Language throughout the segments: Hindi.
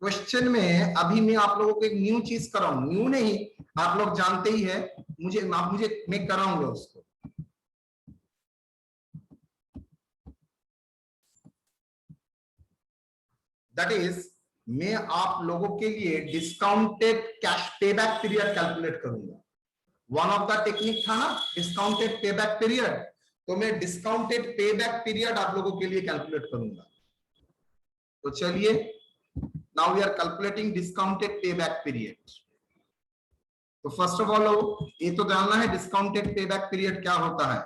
क्वेश्चन में अभी मैं आप लोगों को एक न्यू चीज कराऊं, न्यू नहीं, आप लोग जानते ही है, मैं कराऊंगा उसको। दैट इज, मैं आप लोगों के लिए discounted cash payback period calculate करूंगा। वन ऑफ द टेक्निक था ना डिस्काउंटेड पेबैक पीरियड, तो मैं डिस्काउंटेड पेबैक पीरियड आप लोगों के लिए कैलकुलेट करूंगा। तो चलिए, now we are calculating discounted payback period. तो फर्स्ट ऑफ ऑल ये तो जानना है डिस्काउंटेड पेबैक पीरियड क्या होता है।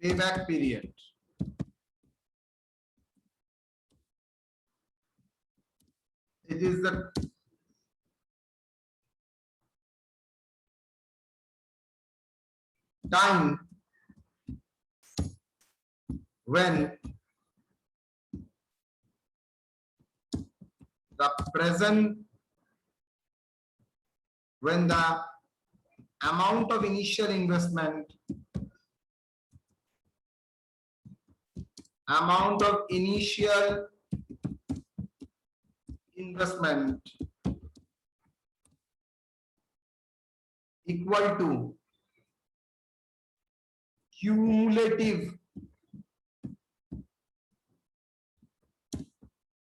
Payback period it is the time when the present when the amount of initial investment equal to cumulative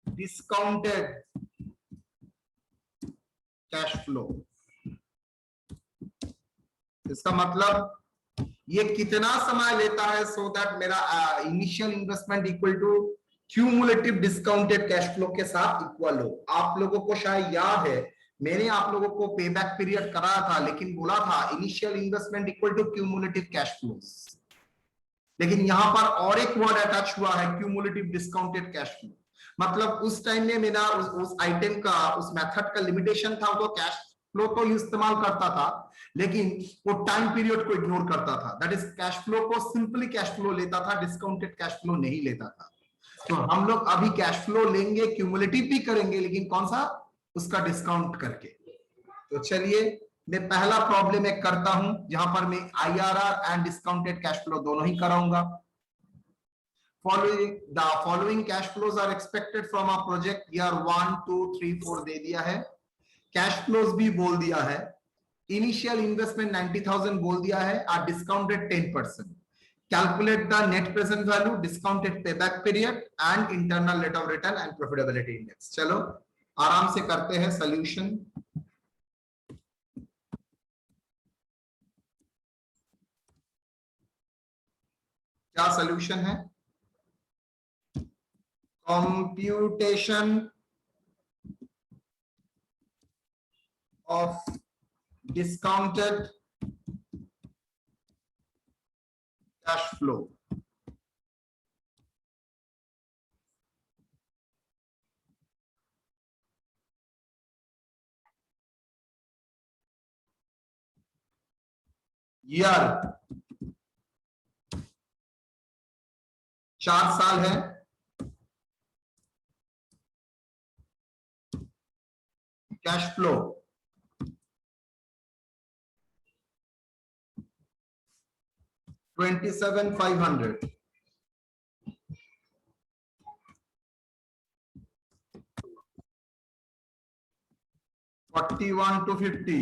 discounted cash flow. इसका मतलब ये कितना समय लेता है सो दैट मेरा initial investment equal to cumulative discounted cash flow के साथ इक्वल हो। आप लोगों को शायद याद है, मैंने आप लोगों को पेबैक पीरियड कराया था, लेकिन बोला था initial investment equal to cumulative cash flows. लेकिन यहां पर और एक वर्ड अटैच हुआ है, क्यूमुलेटिव डिस्काउंटेड कैश फ्लो। मतलब उस टाइम में मेरा उस आइटम का, उस मेथड का लिमिटेशन था, वो कैश फ्लो तो इस्तेमाल करता था, लेकिन वो टाइम पीरियड को इग्नोर करता था। दैट इज, कैश फ्लो को सिंपली कैश फ्लो लेता था, डिस्काउंटेड कैश फ्लो नहीं लेता था। तो हम लोग अभी कैश फ्लो लेंगे, क्यूमुलेटिव भी करेंगे, लेकिन कौन सा, उसका डिस्काउंट करके। तो चलिए, मैं पहला प्रॉब्लम एक करता हूं जहां पर मैं IRR and discounted cash flow दोनों ही कराऊंगा। Following cash flows are expected from a project year 1 2 3 4 दे दिया है, कैश फ्लोज भी बोल दिया है, इनिशियल इन्वेस्टमेंट 90,000 बोल दिया है, और discounted 10%। Calculate the net present value, discounted payback period and internal rate of return and profitability index. चलो आराम से करते हैं सोल्यूशन। क्या सोल्यूशन है? Computation of discounted cash flow. Year 4 साल है, cash flow 27,500, 41 to 50,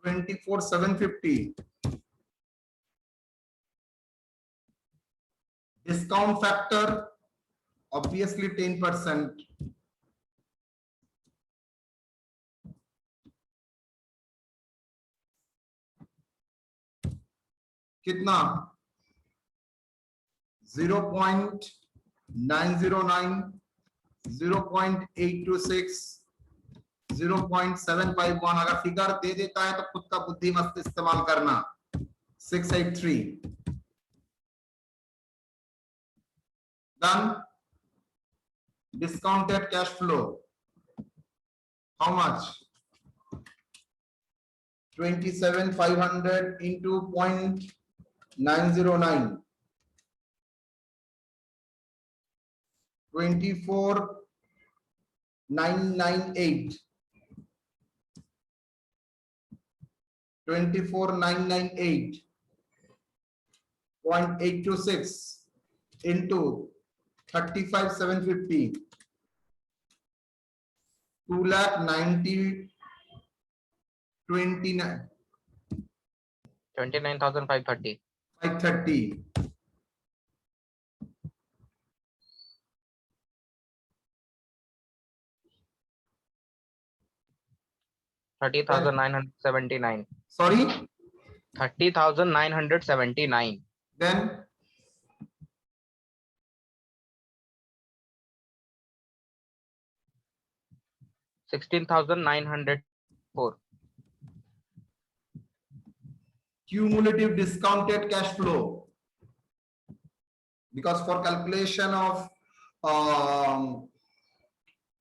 24,750, discount factor obviously 10%, कितना 0.909, 0.826, 0.751। अगर फिगर दे देता है तो खुद का बुद्धि मस्त इस्तेमाल करना। 683 done. discounted cash flow how much? 27,500 into 0.909, 24,998, 24,998 0.826 into 35,750, 2,90,29 29,530. 530. 30,979. Sorry. 30,979. Then 16,904. cumulative discounted cash flow, because for calculation of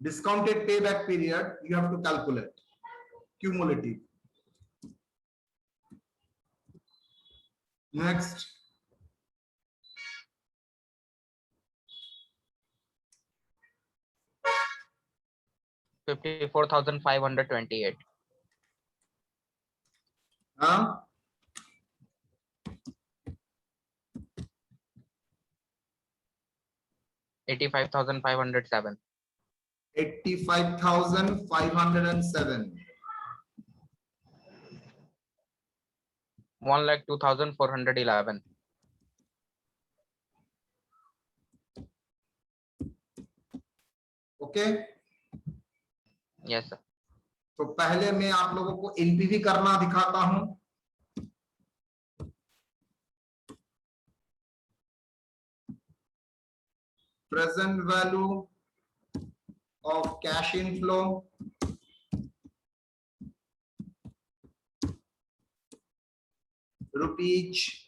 discounted payback period you have to calculate cumulative. Next, $54,528. huh? 85,507. 85,507. 1,02,411. Okay, Yes, sir. तो पहले मैं आप लोगों को एनपीवी करना दिखाता हूं. Present value of cash inflow rupees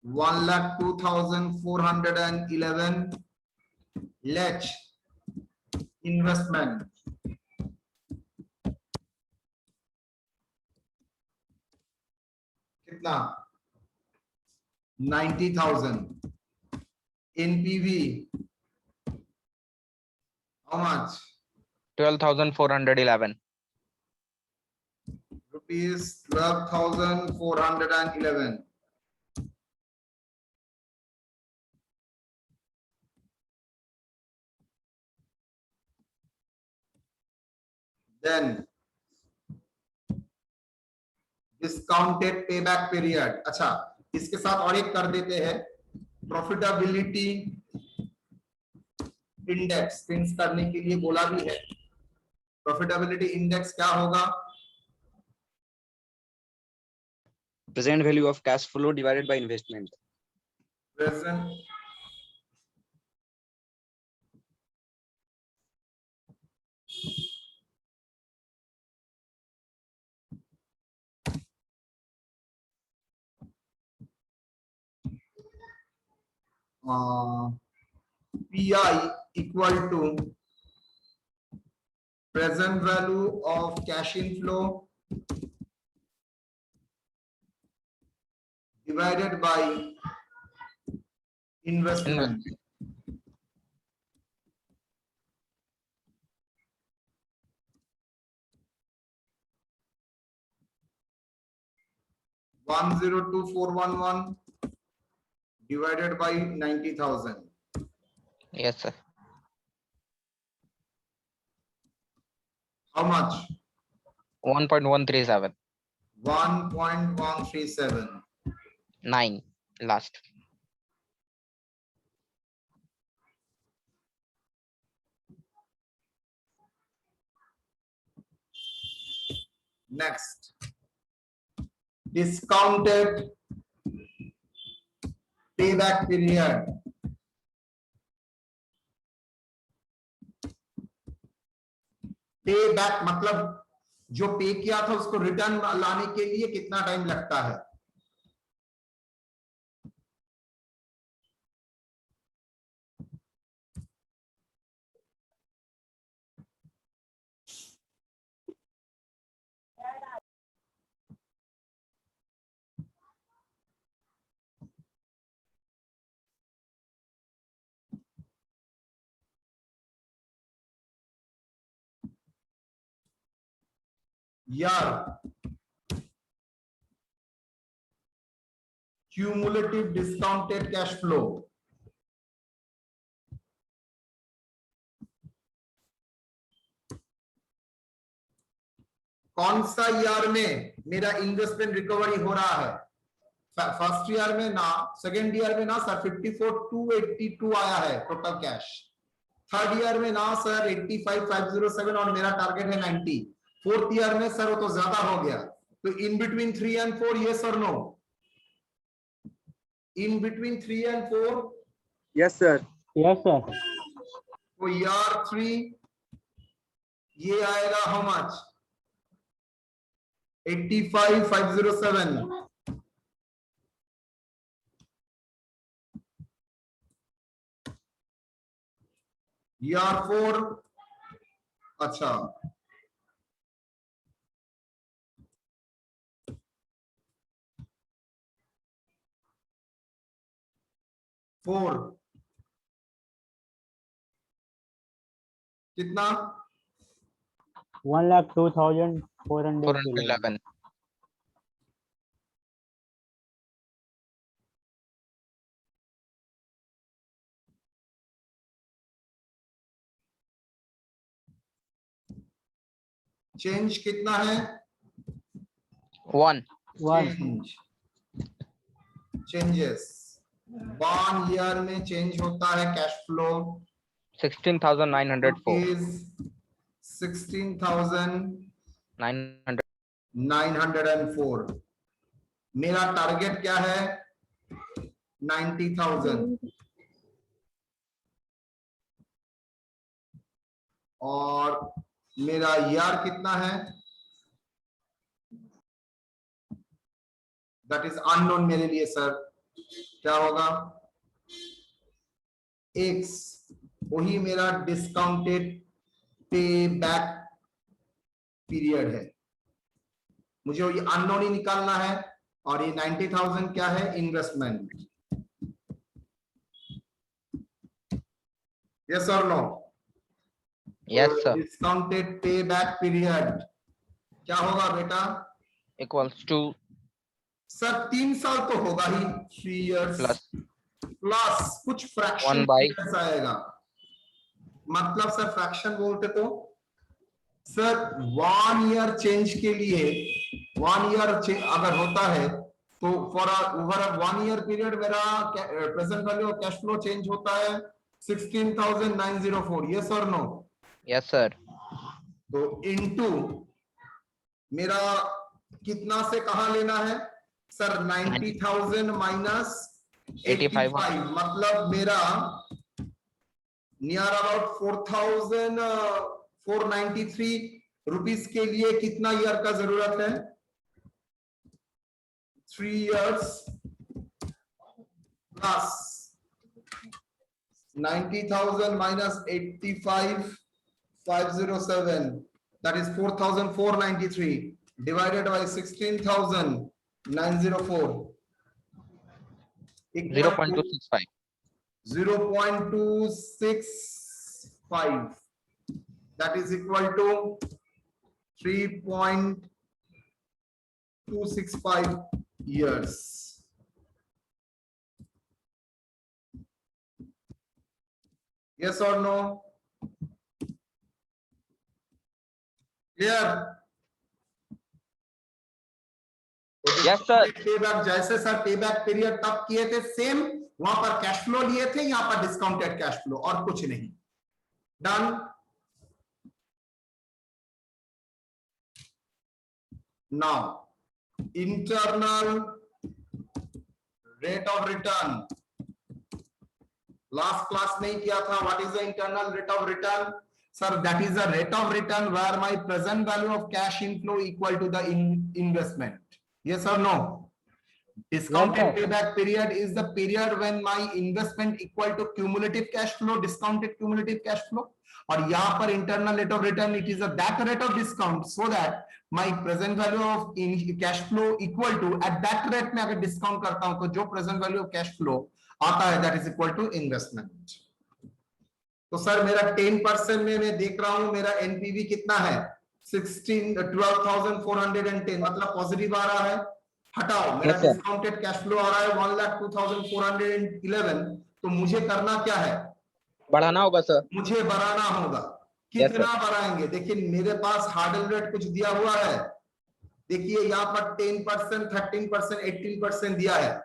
1,02,411. Let investment कितना 90,000. NPV how much? 12,411. Rupees 12,411. Then discounted payback period. अच्छा, इसके साथ और एक कर देते हैं, प्रॉफिटेबिलिटी इंडेक्स प्रिंट करने के लिए बोला भी है. प्रॉफिटेबिलिटी इंडेक्स क्या होगा? Present value of cash flow divided by investment. Present PI equal to present value of cash inflow divided by investment. $102,411 divided by 90,000. Yes, sir. How much? 1.137. 1.137. 9 last. Next, discounted payback period. Payback मतलब जो पे किया था उसको रिटर्न लाने के लिए कितना टाइम लगता है? यार क्यूमुलेटिव डिस्काउंटेड कैश फ्लो। कौन सा ईयर में मेरा इन्वेस्टमेंट रिकवरी हो रहा है? फर्स्ट ईयर में ना, सेकेंड ईयर में ना सर 54,282 आया है टोटल कैश। थर्ड ईयर में ना सर 85,507 और मेरा टारगेट है 90। फोर्थ ईयर में सर वो तो ज्यादा हो गया। तो इन बिटवीन 3 and 4, यस और no? In between 3 and 4, Yes, sir. Yes, sir. तो ईयर 3 ये आएगा हाउ मच? 85,507। ईयर 4, अच्छा फोर कितना? 1,02,411. 411. चेंज कितना है? 1. चेंजेस 1 ईयर में चेंज होता है कैश फ्लो 16,904. is 16,904। 900. मेरा टारगेट क्या है? 90,000। और मेरा ईयर कितना है? दैट इज अननोन मेरे लिए सर। क्या होगा? एक्स, वही मेरा डिस्काउंटेड पे बैक पीरियड है। मुझे ये अननोन ही निकालना है। और ये 90,000 क्या है? इन्वेस्टमेंट। यस और no? Yes, sir. Discounted payback period क्या होगा बेटा? Equals to सर 3 साल तो होगा ही, 3 years plus प्लस कुछ फ्रैक्शन 1 by आएगा। मतलब सर फ्रैक्शन बोलते तो सर 1 ईयर चेंज के लिए 1 ईयर अगर होता है तो फॉर ओवर 1 ईयर पीरियड मेरा present value of cash flow change होता है 16,904। यस और नो? yes, sir. तो इनटू मेरा कितना से कहां लेना है सर? 90,000 माइनस 85, मतलब मेरा नियर अबाउट 4,493 रुपीस के लिए कितना ईयर का जरूरत है? 3 years plus 90,000 minus 85,507, that is 4,493 divided by 16,904 equal to 0.265. 0.265, that is equal to 3.265 years. Yes or no? Clear? Yes, sir. Payback जैसे सर पेबैक पीरियड तब किए थे सेम, वहां पर कैश फ्लो लिए थे, यहां पर डिस्काउंटेड कैश फ्लो और कुछ नहीं। Done. Now internal rate of return last class नहीं किया था। What is the internal rate of return? Sir that is the rate of return where my present value of cash inflow equal to the investment. Yes or no? Discounted Yes, sir. payback period is the period when my investment equal to cumulative cash flow, discounted cumulative cash flow. और यहाँ पर internal rate of return, it is a that rate of discount so that my present value of cash flow equal to at that rate में अगर discount करता हूँ तो जो present value of cash flow आता है that is equal to investment. तो सर मेरा 10% में मैं देख रहा हूँ मेरा NPV कितना है? 12,410, मतलब पॉजिटिव आ रहा है। हटाओ, मेरा Yes, sir. Discounted cash flow आ रहा है 1,02,411, तो मुझे करना क्या है, बढ़ाना होगा सर। मुझे बढ़ाना होगा। Yes, कितना बढ़ाएंगे, देखिए मेरे पास हार्डल रेट कुछ दिया हुआ है, देखिए यहाँ पर 10%, 13%, 18% दिया है,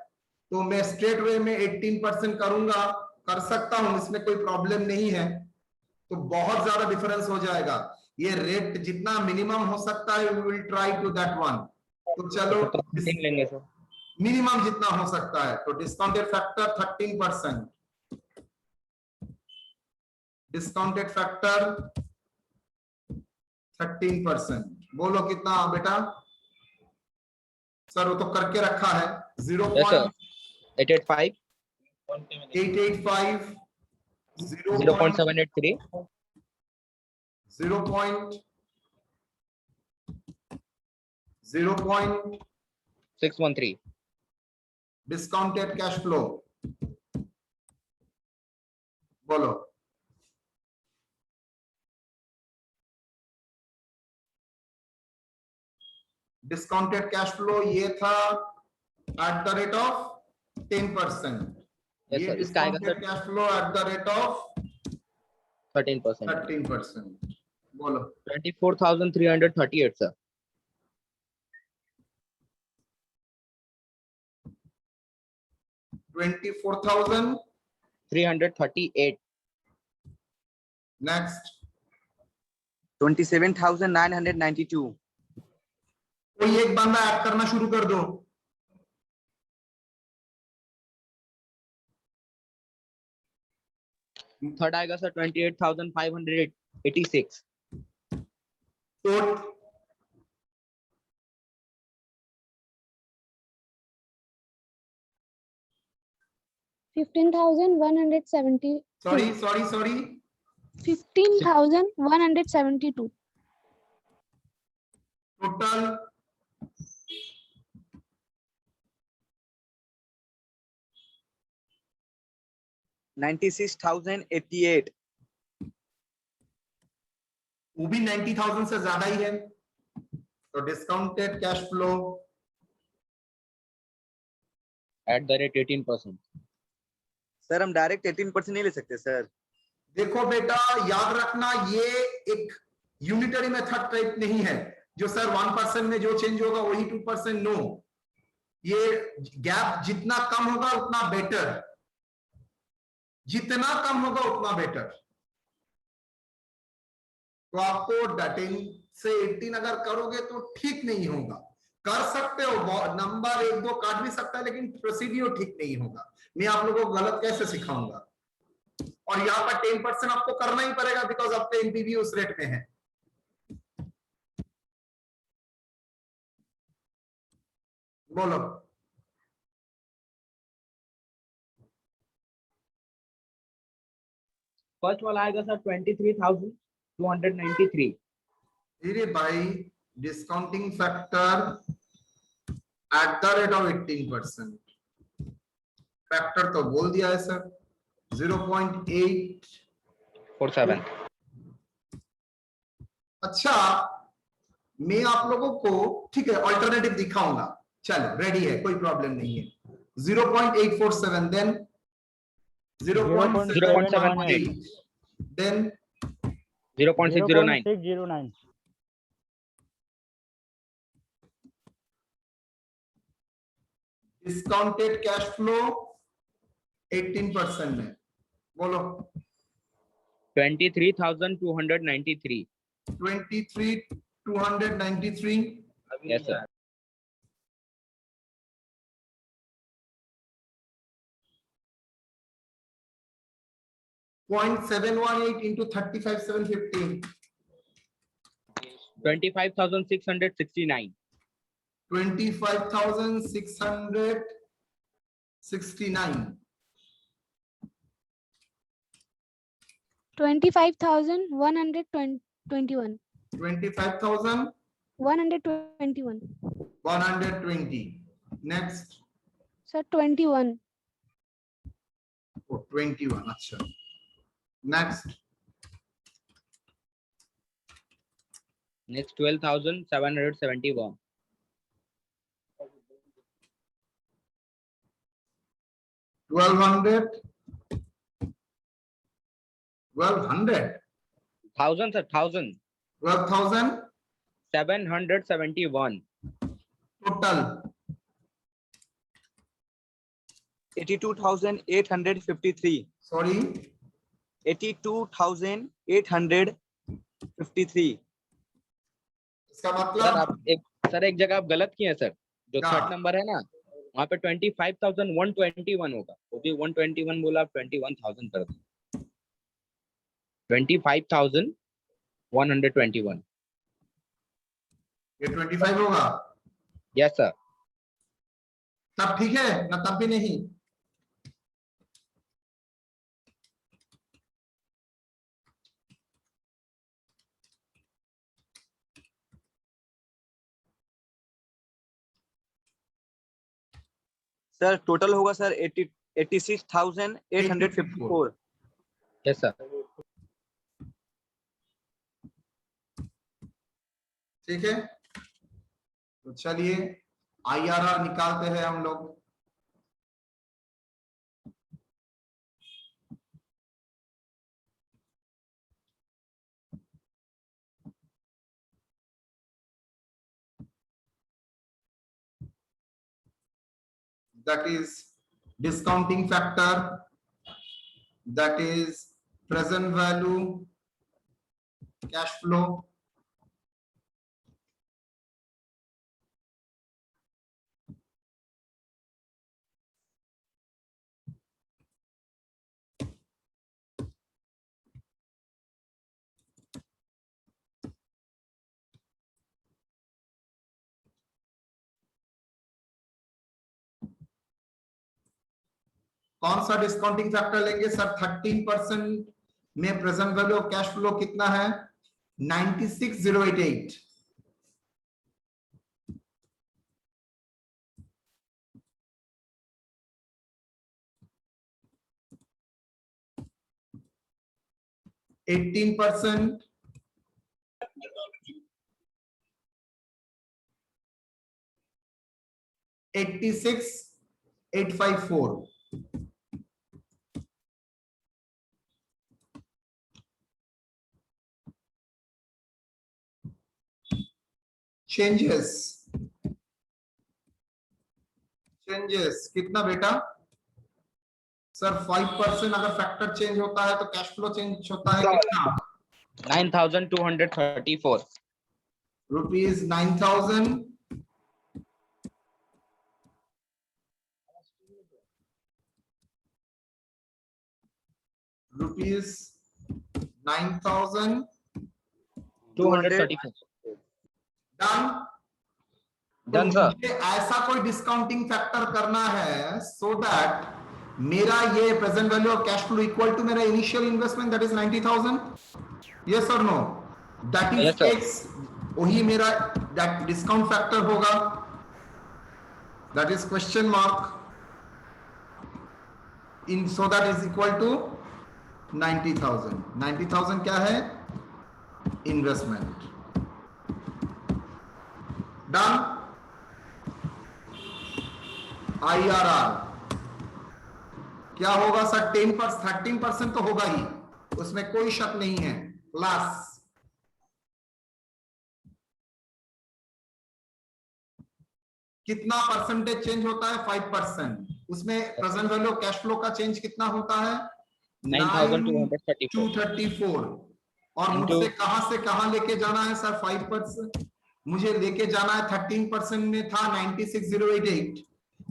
तो मैं स्ट्रेट वे में 18% करूंगा, कर सकता हूं, इसमें कोई प्रॉब्लम नहीं है। तो बहुत ज्यादा डिफरेंस हो जाएगा, ये रेट जितना मिनिमम हो सकता है we will try to that one. तो चलो तो 13 लेंगे सर। मिनिमम जितना हो सकता है, तो डिस्काउंटेड फैक्टर 13%, डिस्काउंटेड फैक्टर 13%, बोलो कितना बेटा, सर वो तो करके रखा है, Yes, sir. 885 0.885, 0.783 613 discounted cash flow, बोलो डिस्काउंटेड कैश फ्लो ये था at the rate of 10%, Yes, ये sir. इसका आएगा discounted cash flow at the rate of 13%। 13%, बोलो 24,338 सर। 24,000, 338 नेक्स्ट 27,992. कोई एक बंदा ऐड करना शुरू कर दो, थर्ड आएगा सर 28,586 टोट 15,170. सॉरी 15,172. टोटल 96,088. वो भी 90,000 से ज्यादा ही है, तो डिस्काउंटेड कैश फ्लो @18%। सर हम डायरेक्ट 18% नहीं ले सकते सर। देखो बेटा याद रखना, ये एक यूनिटरी मेथड टाइप नहीं है जो सर 1% में जो चेंज होगा वही 2%, नो, ये गैप जितना कम होगा उतना बेटर, जितना कम होगा उतना बेटर। तो आपको 10 से 18 अगर करोगे तो ठीक नहीं होगा, कर सकते हो, नंबर 1-2 काट भी सकता है, लेकिन प्रोसीड्यूर ठीक नहीं होगा। मैं आप लोगों को गलत कैसे सिखाऊंगा, और यहाँ पर 10% आपको करना ही पड़ेगा बिकॉज आपके एनपीवी उस रेट में है। बोलो फर्स्ट वाला आएगा सर 23,293। धीरे भाई, discounting factor at the rate of 18%, factor तो बोल दिया है सर 0.847। अच्छा मैं आप लोगों को ठीक है ऑल्टरनेटिव दिखाऊंगा, चलो रेडी है, कोई प्रॉब्लम नहीं है। 0.847, then 0.718, then 0.609 0.609. Discounted cash flow 18% में, बोलो 23,293। 23,293, yes sir. .718 into 35,715, 25,669। 25,669, 25,121. 25,120, 121. next, Sir, 21. oh 21, अच्छा, next, next 12,771। 1200 1200 1000 sir, 1000. 12,000 771. total 82,853. sorry 82,853. इसका सर मतलब आप एक जगह आप गलत किए हैं सर, जो क्या? थर्ड नंबर है ना वहाँ पे 25,121 होगा, वो भी 121 बोला, आप 21,000 कर दो। 25,121. ये 25 होगा यस सर। तब ठीक है ना, तब भी नहीं। सर टोटल होगा सर 86,854. Yes sir. ठीक है, तो चलिए IRR निकालते हैं हम लोग। That is discounting factor, that is present value, cash flow, कौन सा डिस्काउंटिंग फैक्टर लेंगे सर? 13% में present value of cash flow कितना है? 96,088। %, 86,854। चेंजेस कितना बेटा? सर 5% अगर फैक्टर चेंज होता है तो कैश फ्लो चेंज होता है कितना? 9,234. Rupees 9,000 rupees 234. Done. Done, sir. मुझे ऐसा कोई डिस्काउंटिंग फैक्टर करना है सो दैट मेरा ये present value of cash flow equal to मेरा initial investment, that is 90,000। Yes और no? That is Yes, sir. X, वही मेरा डिस्काउंट फैक्टर होगा, that is question mark in, so that is equal to 90,000। 90,000 क्या है? इन्वेस्टमेंट। डन। IRR क्या होगा सर? 13% तो होगा ही, उसमें कोई शक नहीं है, प्लस कितना परसेंटेज चेंज होता है? 5%। उसमें present value of cash flow का चेंज कितना होता है? 9,234. 9,234। और मुझसे कहां से कहां लेके जाना है सर? 5%। मुझे लेके जाना है 13% में था 96,088,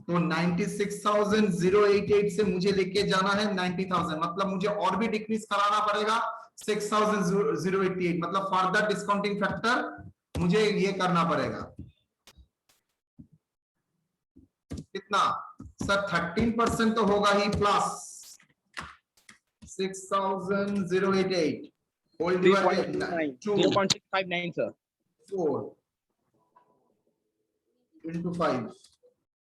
तो 96,088 से मुझे लेके जाना है 90,000, मतलब मुझे और भी डिक्रीज कराना पड़ेगा 6,088, मतलब फर्दर डिस्काउंटिंग फैक्टर मुझे ये करना पड़ेगा। कितना सर? 13% तो होगा ही, plus 6,088 whole divided 0.659 sir. 4 into 5,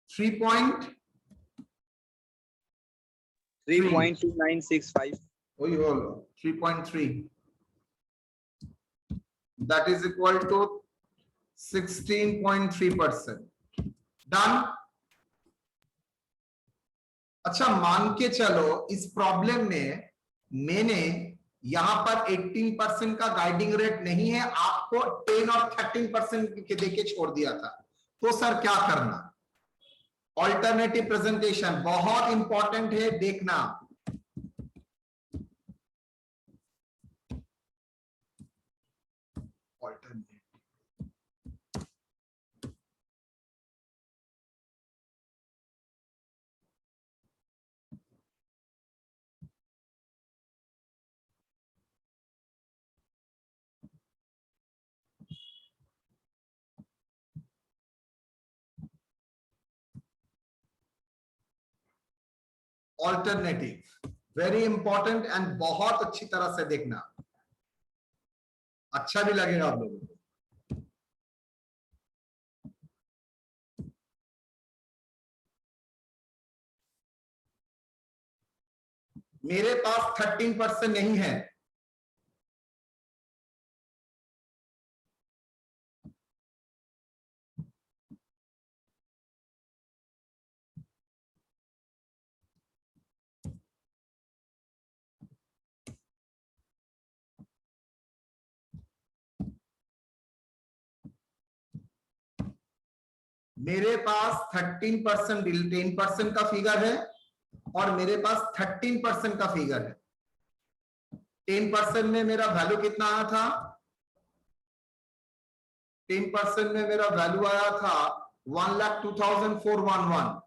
3.2965. 3.3, that is equal to 16.3%. Done. अच्छा मान के चलो इस प्रॉब्लम में मैंने यहां पर 18% का गाइडिंग रेट नहीं है, आपको 10 और 13% के देके छोड़ दिया था, तो सर क्या करना? ऑल्टरनेटिव प्रेजेंटेशन बहुत इंपॉर्टेंट है, देखना। Alternative alternative very important and बहुत अच्छी तरह से देखना, अच्छा भी लगेगा आप लोगों को। मेरे पास 13% नहीं है, मेरे पास 13% 10% का फिगर है और मेरे पास 13% का फिगर है। 10% में मेरा वैल्यू कितना आया था? 10% में मेरा वैल्यू आया था 1,02,411,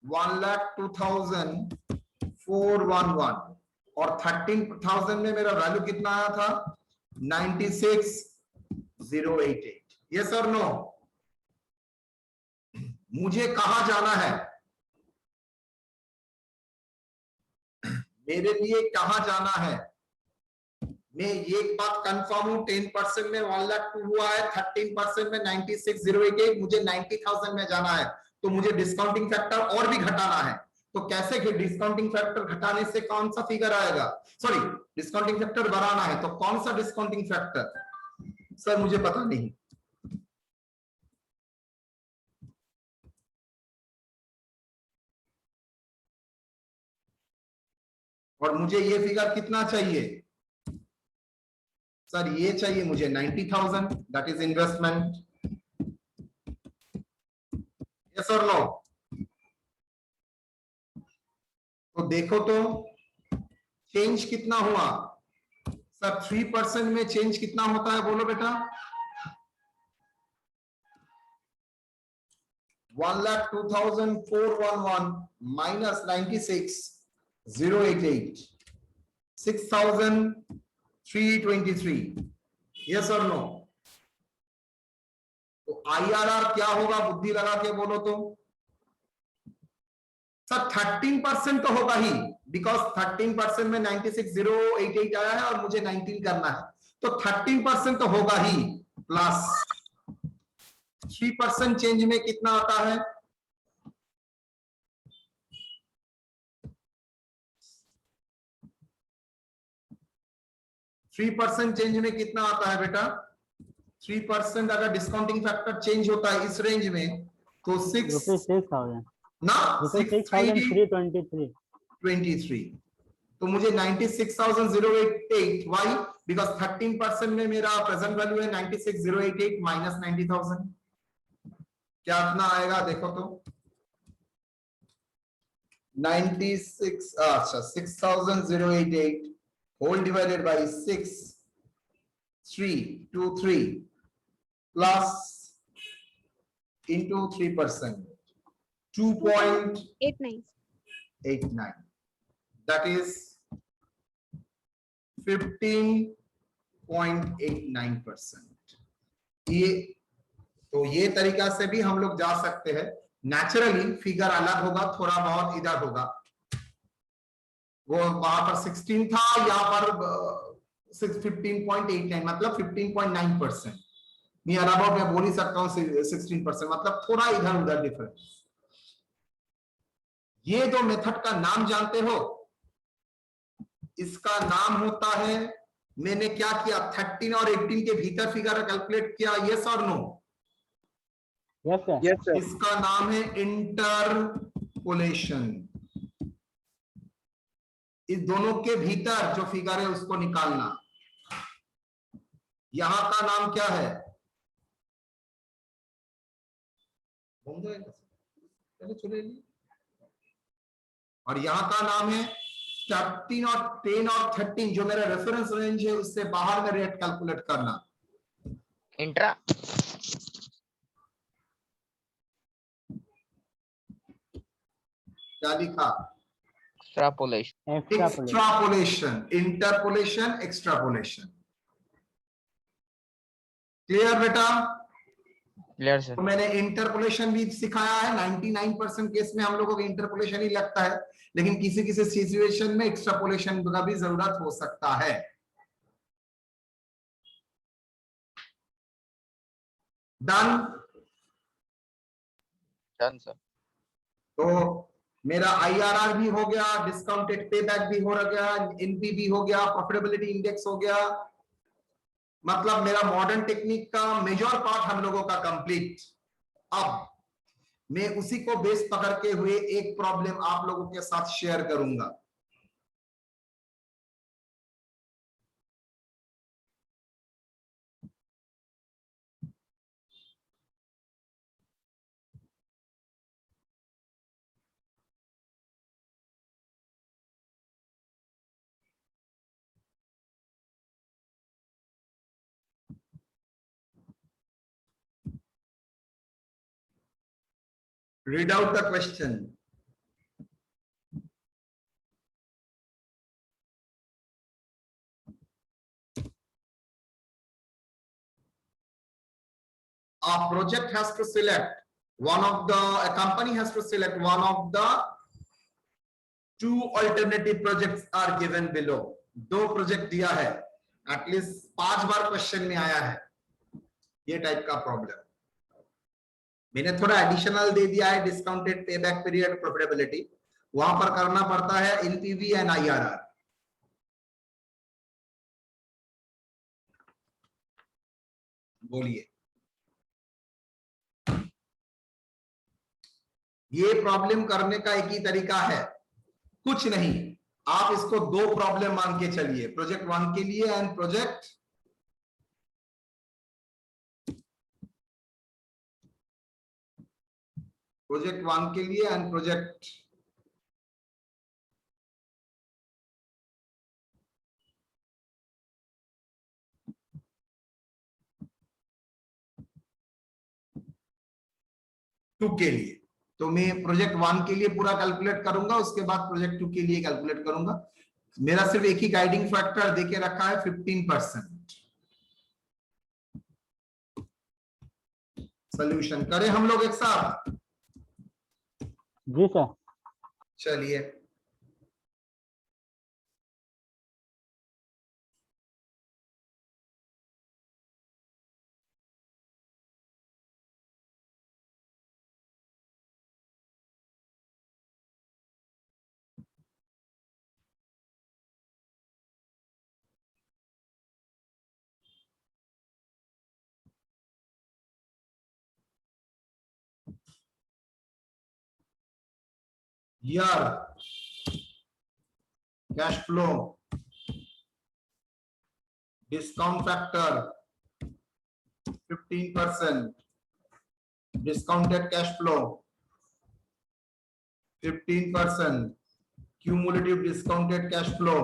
1,02,411 और 13,000 में मेरा वैल्यू कितना आया था? 96,088। यस और नो? मुझे कहां जाना है? मेरे लिए कहां जाना है? मैं ये बात कंफर्म हूं, 10% में 1,02,000 हुआ है, 13% में 96,088, मुझे 90,000 में जाना है, तो मुझे डिस्काउंटिंग फैक्टर और भी घटाना है। तो कैसे डिस्काउंटिंग फैक्टर घटाने से कौन सा फिगर आएगा? सॉरी, डिस्काउंटिंग फैक्टर बढ़ाना है, तो कौन सा डिस्काउंटिंग फैक्टर? सर मुझे पता नहीं। और मुझे ये फिगर कितना चाहिए? सर ये चाहिए मुझे 90,000, दैट इज इन्वेस्टमेंट। यस और नो? तो देखो तो चेंज कितना हुआ? सर 3% में चेंज कितना होता है, बोलो बेटा? 1,02,411 माइनस 96,088, 6,323। यस और नो? तो IRR क्या होगा, बुद्धि लगा के बोलो तो? सर 13% तो होगा ही, बिकॉज 13% में 96,088 आया है और मुझे 19 करना है, तो 13% तो होगा ही। प्लस 3% चेंज में कितना आता है? थ्री परसेंट चेंज में कितना आता है बेटा? 3% अगर डिस्काउंटिंग फैक्टर चेंज होता है इस रेंज में तो 6,000 ना 6,323 23, तो मुझे 96,088, वाई? बिकॉज 13% में मेरा प्रेजेंट वैल्यू है 96,088 माइनस 90,000, क्या इतना आएगा देखो तो? 96, अच्छा 6,088 whole divided by 6,323 plus into 3%, 2.89, that is 15.89%। ये तो ये तरीका से भी हम लोग जा सकते हैं। नेचुरली फिगर अलग होगा, थोड़ा बहुत इधर होगा, वो वहां पर 16 था, यहाँ पर 15.89 मतलब 15.9%। मैं अलावा मैं बोल ही सकता हूँ 16%, मतलब थोड़ा इधर उधर डिफरेंस। ये दो मेथड का नाम जानते हो? इसका नाम होता है, मैंने क्या किया, 13 और 18 के भीतर फिगर कैलकुलेट किया। यस और नो? Yes sir. इसका नाम है इंटरपोलेशन। इंटरपोलेशन, इस दोनों के भीतर जो फिगर है उसको निकालना। यहां का नाम क्या है? और यहां का नाम है 13 और 10 और 13, जो मेरा रेफरेंस रेंज है उससे बाहर में रेट कैलकुलेट करना। इंट्रा क्या लिखा? Extrapolation extrapolation, interpolation, extrapolation. Clear बेटा? Clear sir. तो मैंने इंटरपोलेशन भी सिखाया है। 99% केस में हम लोगों को इंटरपोलेशन ही लगता है, लेकिन किसी किसी सिचुएशन में एक्सट्रापोलेशन का भी जरूरत हो सकता है। डन? Done sir. तो मेरा IRR भी हो गया, डिस्काउंटेड पे बैक भी हो गया, NPV हो गया, प्रॉफिटेबिलिटी इंडेक्स हो गया। मतलब मेरा मॉडर्न टेक्निक का मेजर पार्ट हम लोगों का कंप्लीट। अब मैं उसी को बेस पकड़ के हुए एक प्रॉब्लम आप लोगों के साथ शेयर करूंगा। Read out the question. A project has to select a company has to select one of the two alternative projects are given below. दो प्रोजेक्ट दिया है, एटलीस्ट 5 बार क्वेश्चन में आया है ये टाइप का प्रॉब्लम। मैंने थोड़ा एडिशनल दे दिया है, डिस्काउंटेड पेबैक पीरियड, प्रॉफिटेबिलिटी। वहां पर करना पड़ता है एनपीवी एंड IRR। बोलिए, ये प्रॉब्लम करने का एक ही तरीका है, कुछ नहीं, आप इसको दो प्रॉब्लम मान के चलिए, प्रोजेक्ट 1 के लिए एंड प्रोजेक्ट प्रोजेक्ट 1 के लिए एंड प्रोजेक्ट टू के लिए। तो मैं प्रोजेक्ट 1 के लिए पूरा कैलकुलेट करूंगा, उसके बाद प्रोजेक्ट 2 के लिए कैलकुलेट करूंगा। मेरा सिर्फ एक ही गाइडिंग फैक्टर देके रखा है 15%। सोल्यूशन करें हम लोग एक साथ? जी सर। चलिए, year cash flow discount factor 15%, discounted cash flow 15%, cumulative discounted cash flow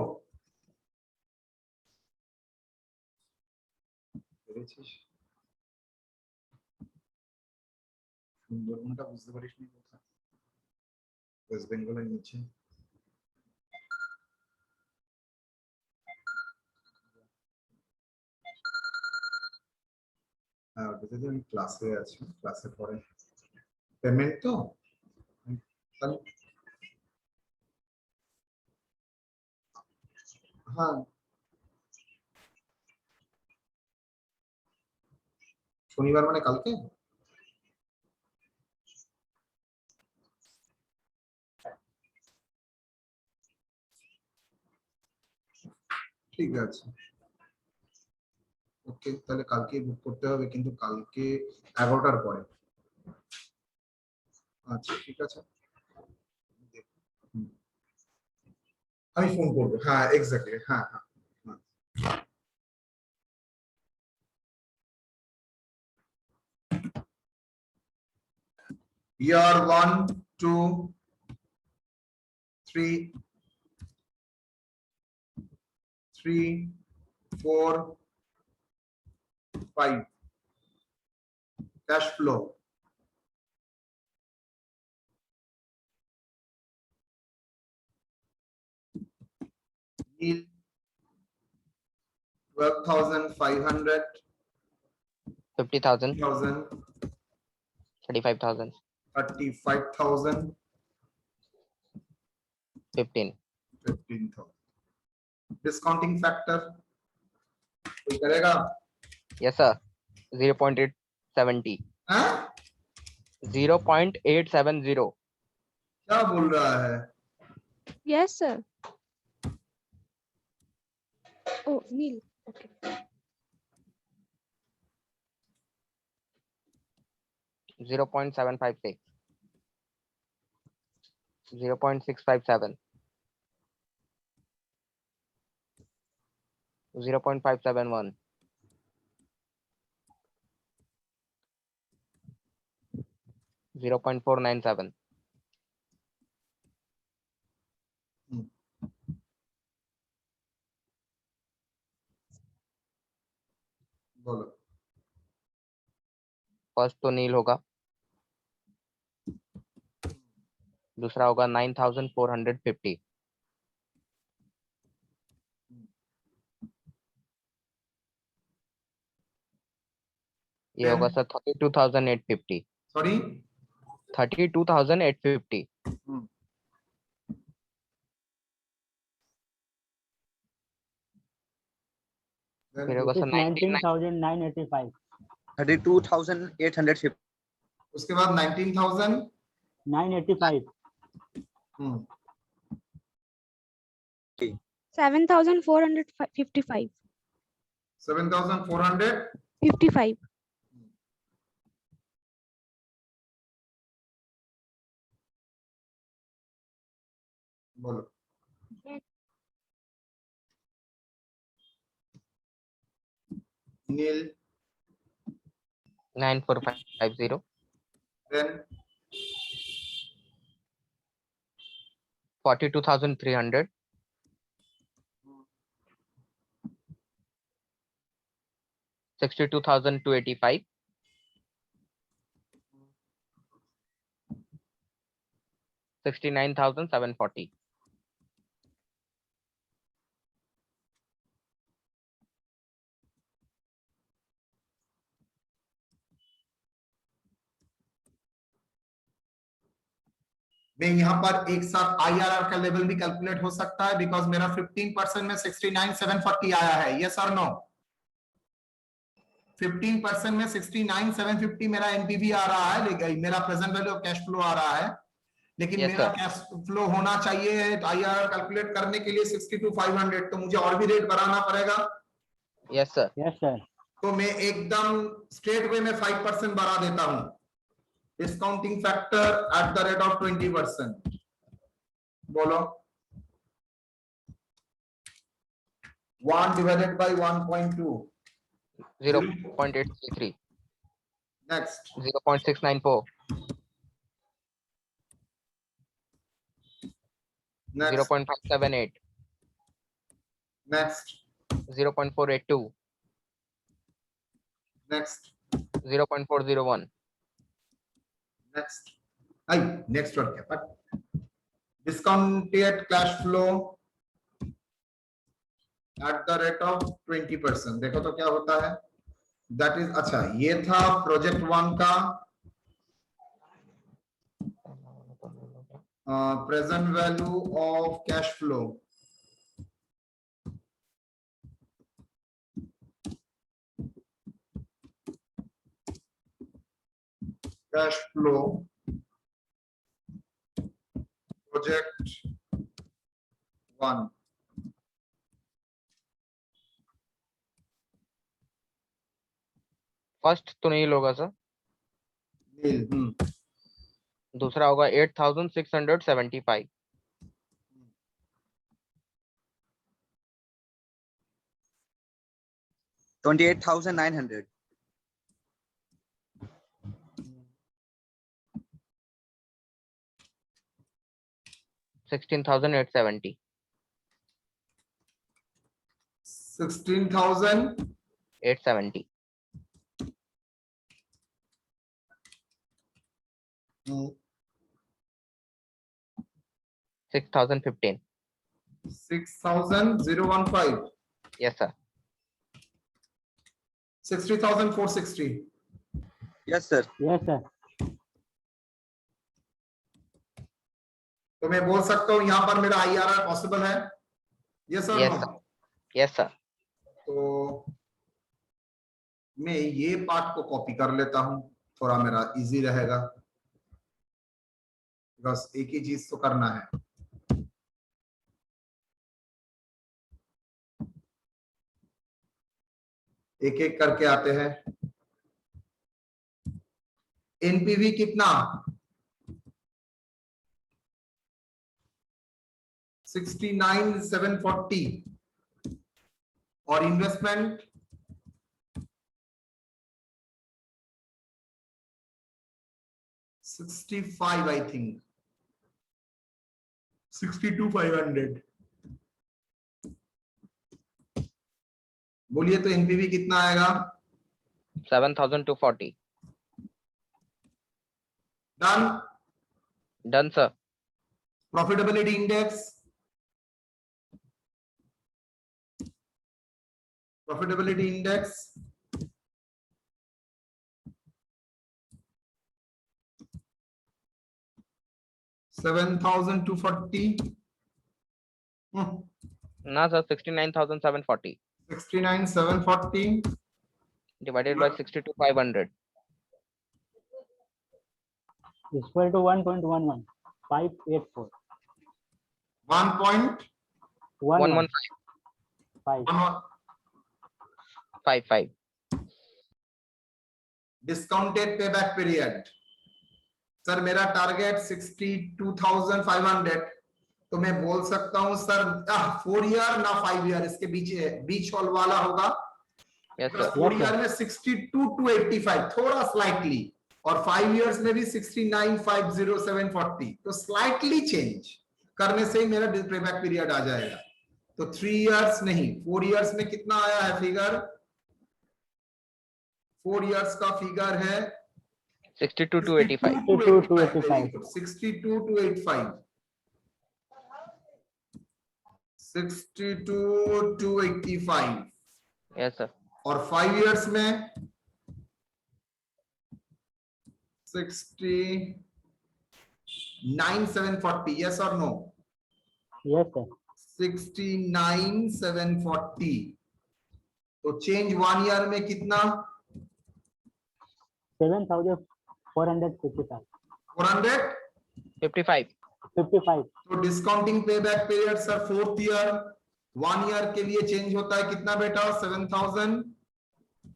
সুন্দরবনটা বুঝতে পারিস নি কোথায়? ওয়েস্ট বেঙ্গলের নিচে। হ্যাঁ, ওটাতে তো আমি ক্লাসে আছি, ক্লাসে পরে পেমেন্ট তো তাহলে হ্যাঁ, শনিবার মানে কালকে। ঠিক আছে, ওকে, তাহলে কালকে বুক করতে হবে, কিন্তু কালকে 11টার পরে। আচ্ছা ঠিক আছে। আমি ফোন করবো, হ্যাঁ এক্স্যাক্টলি, হ্যাঁ হ্যাঁ। Year 1, 2, 3, 4, 5 cash flow. Yield 12,500, 50,000, 1,000, 35,000, 35,000, 15. 15,000. Discounting factor कोई करेगा? Yes, sir. 0.870. हाँ? 0.870. क्या बोल रहा है? Yes, sir. Oh, Neil. Okay. 0.756. 0.657. 0.571. 0.497. बोलो। फर्स्ट तो नील होगा, दूसरा होगा 9,450. ये होगा सर 32,850. सॉरी? 32,850. फिर होगा It is सर 19,985. 32,850. उसके बाद 19,000, 985. 7,455. 7,400, 55. बोलो। नील, 9450. then 42,300. 62,285. 69,740. मैं यहाँ पर एक साथ IRR का लेवल भी कैलकुलेट हो सकता है, बिकॉज मेरा 15% में 69,740 आया है, यस और नो? 15% में 69,750 मेरा एनपीवी आ रहा है, लेकिन मेरा present value of cash flow आ रहा है, लेकिन Yes, मेरा sir. कैश फ्लो होना चाहिए IRR कैलकुलेट करने के लिए 62,500, तो मुझे और भी रेट बढ़ाना पड़ेगा। Yes, sir. Yes, sir. तो मैं एकदम स्ट्रेट वे में 5% बढ़ा देता हूं, discounting factor at the rate of 20%। बोलो। 1 divided by 1.2, 0.833. next 0.694. next 0.578. next 0.482. next 0.401. next I next word क्या पर discounted cash flow at the rate of 20%। देखो तो क्या होता है, दैट इज, अच्छा ये था प्रोजेक्ट 1 का present value of cash flow. Cash flow project 1, first तो नहीं होगा सर, नील, दूसरा होगा 8,675. 28,900. 16,870. 16,000 870. 6,015. 6,015. Yes, sir. 60,460. Yes, sir. Yes, sir. तो मैं बोल सकता हूं यहां पर मेरा IRR पॉसिबल है? यस और Yes, no? sir. Yes, sir. तो मैं ये पार्ट को कॉपी कर लेता हूं, थोड़ा मेरा इजी रहेगा, बस एक ही चीज तो करना है। एक एक करके आते हैं। एनपीवी कितना? 69,740 और इन्वेस्टमेंट 65 आई थिंक 62,500। बोलिए तो एनपीवी कितना आएगा? 7,240. Done. Done, sir. Profitability index, profitability index 7,240। No, sir. 69,740 69,740 divided by 62,500. Equal to 1.11. 584. 1.11 11555. Discounted payback period. Sir मेरा टारगेट 62,500, तो मैं बोल सकता हूं सर 4 ईयर ना 5 ईयर, इसके बीच हॉल वाला होगा। Yes, sir. 4 ईयर में 62,285 थोड़ा स्लाइटली, और 5 इयर्स में भी 69,50740, तो स्लाइटली चेंज करने से ही मेरा पेबैक पीरियड आ जाएगा। तो 3 इयर्स नहीं, 4 इयर्स में कितना आया है फिगर? 4 इयर्स का फिगर है 62,285. 62,285. 62,285 62,285 Yes, sir. और 5 इयर्स में 69,740। यस और नो? Yes, sir. 69,740। तो चेंज 1 ईयर में कितना? 7,455. 455। 55. तो discounting payback period sir 4th year 1 year के लिए चेंज होता है कितना बेटा? 455.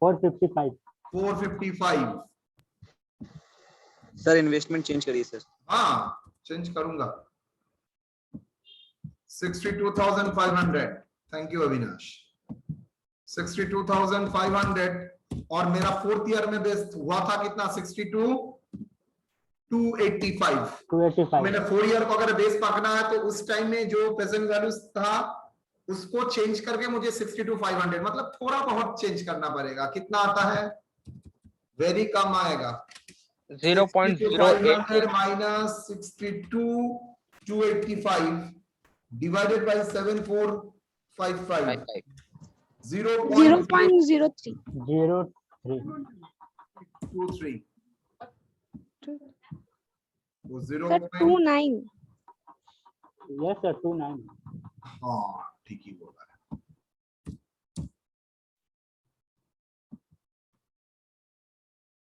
7,455। सर इन्वेस्टमेंट चेंज करिए सर। हाँ चेंज करूंगा। 62,500। Thank you Avinash. 62,500 और मेरा 4th ईयर में बेस हुआ था कितना? 62,285। 285. मैंने 4 ईयर को अगर बेस पकड़ना है तो उस टाइम में जो प्रेजेंट वैल्यू था उसको चेंज करके मुझे 62,500, मतलब थोड़ा बहुत चेंज करना पड़ेगा। कितना आता है? वेरी कम आएगा। 0.08 minus 62,285 divided by 7,455 0.03. 03. 0.23 वो Sir, 0.29। 29. Yes, sir. 29. हाँ ठीक ही बोला है।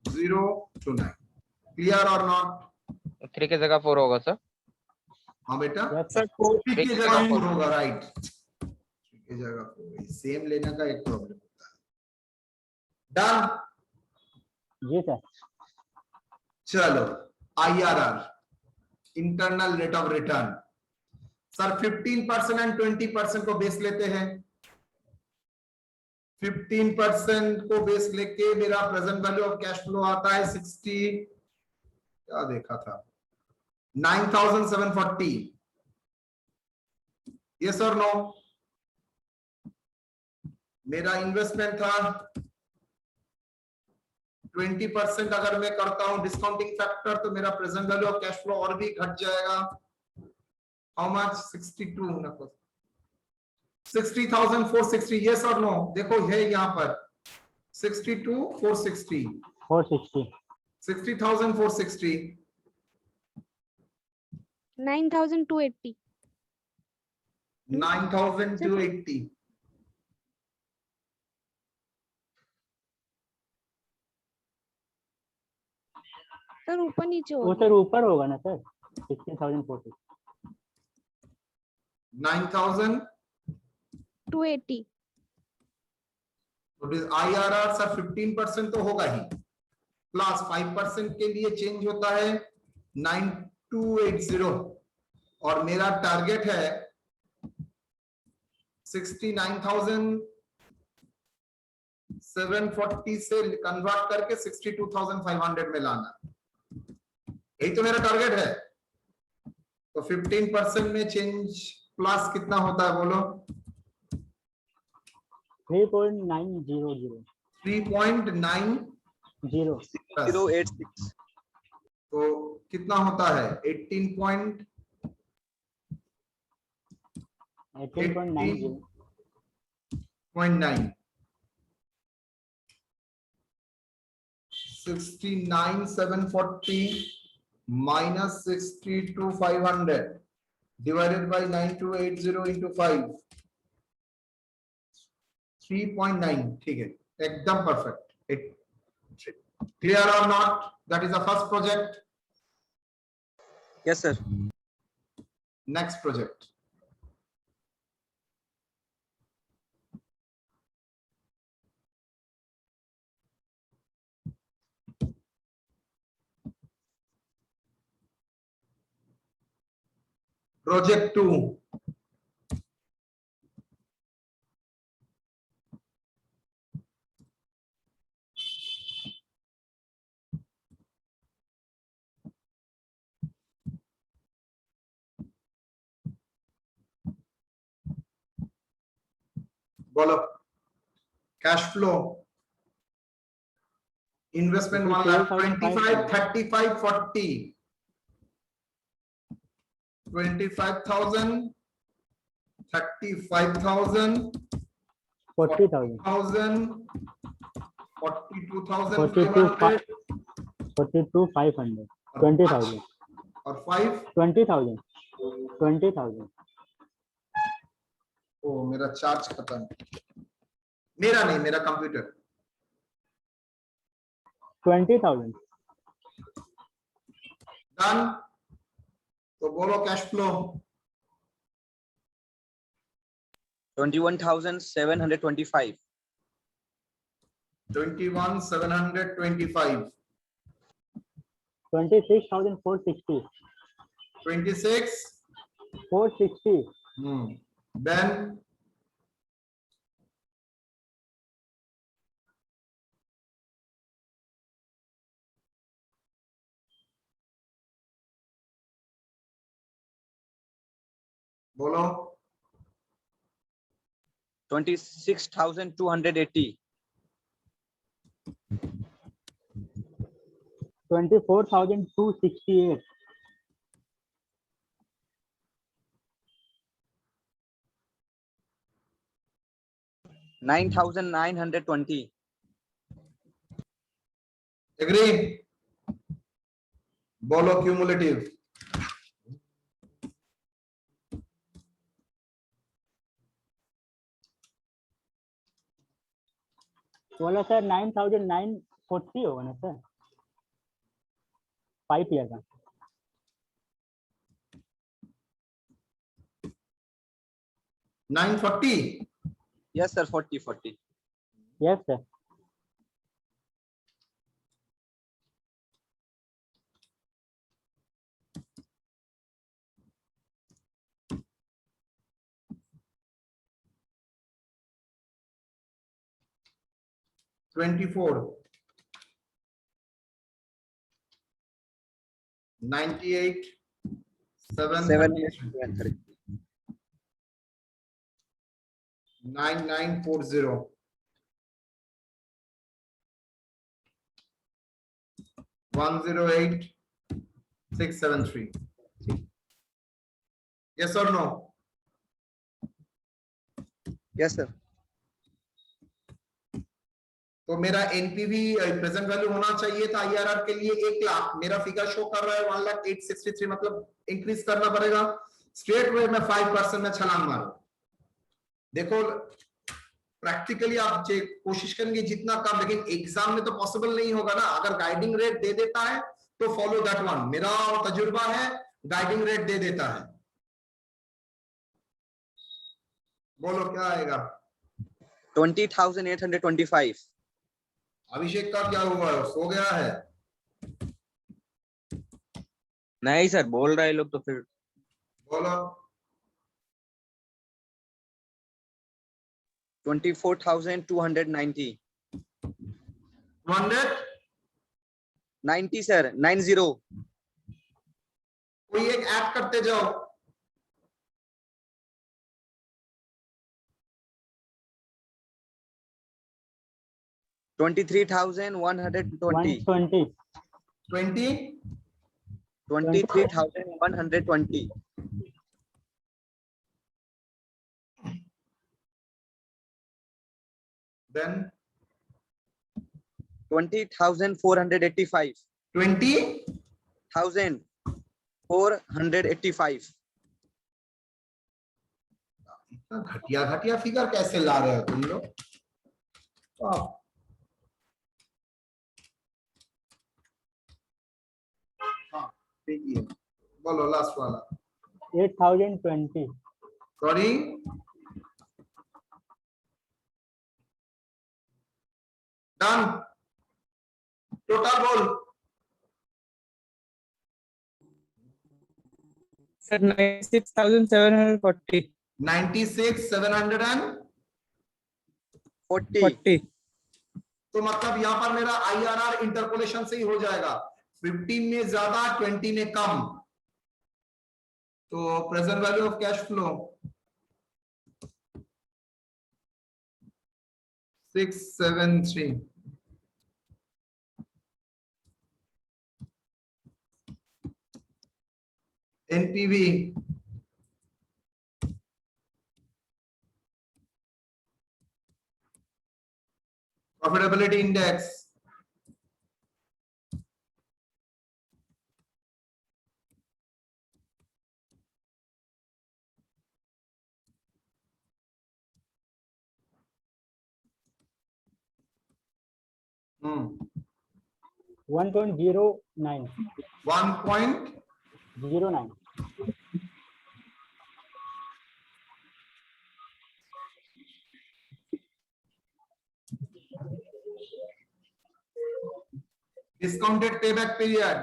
0.29 क्लियर और नॉट? 3 की जगह 4 होगा सर। हाँ बेटा, Yes, sir. 3 की जगह 4 होगा, राइट। 3 की जगह 4, सेम लेने का एक प्रॉब्लम होता है। डन। जी सर। चलो IRR, internal rate of return. Sir 15% and 20% को बेस लेते हैं। 15% को बेस लेके मेरा present value of cash flow आता है 60, क्या देखा था, 9740। यस और नो? मेरा इन्वेस्टमेंट था 20%, अगर मैं करता हूं डिस्काउंटिंग फैक्टर तो मेरा present value of cash flow और भी घट जाएगा। How much? 62 ना, 60,460। यस और नो? देखो है यहाँ पर 62,460, 460, 60,460, 9,280. 9,280। सर ऊपर नीचे हो वो गया। सर ऊपर होगा ना सर, 60,460। 9,000 280. IRR सर 15% तो होगा ही, प्लस 5% के लिए चेंज होता है 9280, और मेरा टारगेट है 69,740 से कन्वर्ट करके 62,500 में लाना, यही तो मेरा टारगेट है। तो 15% में चेंज प्लस कितना होता है बोलो? 3.900, 3.9, 086 तो कितना होता है 18.9, 18.90, 69,740 minus 62,500 divided by 9280 into 5, 3.9। ठीक है, एकदम परफेक्ट। क्लियर और not? That is the first project. yes sir next project, project 2। बोलो, कैश फ्लो इन्वेस्टमेंट 1,25,000, 35, 40, 25,000, 35,000, 40,000, 42,500 42,500, 20,000, और 5। 20,000, 20,000, ओ मेरा चार्ज खत्म, मेरा नहीं, मेरा कंप्यूटर। 20,000, डन। तो बोलो कैश फ्लो 21,725 21,725, 26,460, 26, 460, then बोलो 26,280 24,268, 9,920 एग्री? बोलो क्यूमुलेटिव बोला सर 9,940 होगा ना सर, 5 ईयर का। 940। yes sir 40 yes sir, 24, 98, 733, 9940, 108, 673. Yes or no? Yes, sir. तो मेरा एनपीवी प्रेजेंट वैल्यू होना चाहिए था आईआरआर के लिए 1 लाख, मेरा फिगर शो कर रहा है 1,08,63, मतलब इंक्रीज करना पड़ेगा। स्ट्रेट वे में 5% में छलांग मारो। देखो प्रैक्टिकली आप कोशिश करेंगे जितना कम, लेकिन एग्जाम में तो पॉसिबल नहीं होगा ना। अगर गाइडिंग रेट दे देता है तो फॉलो दैट वन। मेरा तजुर्बा है, गाइडिंग रेट दे देता है। बोलो क्या आएगा? 20,825. अभिषेक का क्या हुआ? सो गया है? नहीं सर, बोल रहे लोग तो फिर बोलो। 24,290. 200? 90 सर, 90. कोई एक ऐड करते जाओ। $23,120. 120. 20? 23,120. Then 20,485. 20,485। इतना घटिया घटिया फिगर कैसे ला रहे हो तुम लोग? हाँ देखिए, बोलो लास्ट वाला। 8,020. Sorry, done. टोटल बोल। Sir, 96,740. 96,740। तो मतलब यहाँ पर मेरा आईआरआर इंटरपोलेशन से ही हो जाएगा। 15 में ज्यादा, 20 में कम। तो present value of cash flow 673। NPV profitability index Hmm. 1.09. 1.09। Discounted payback period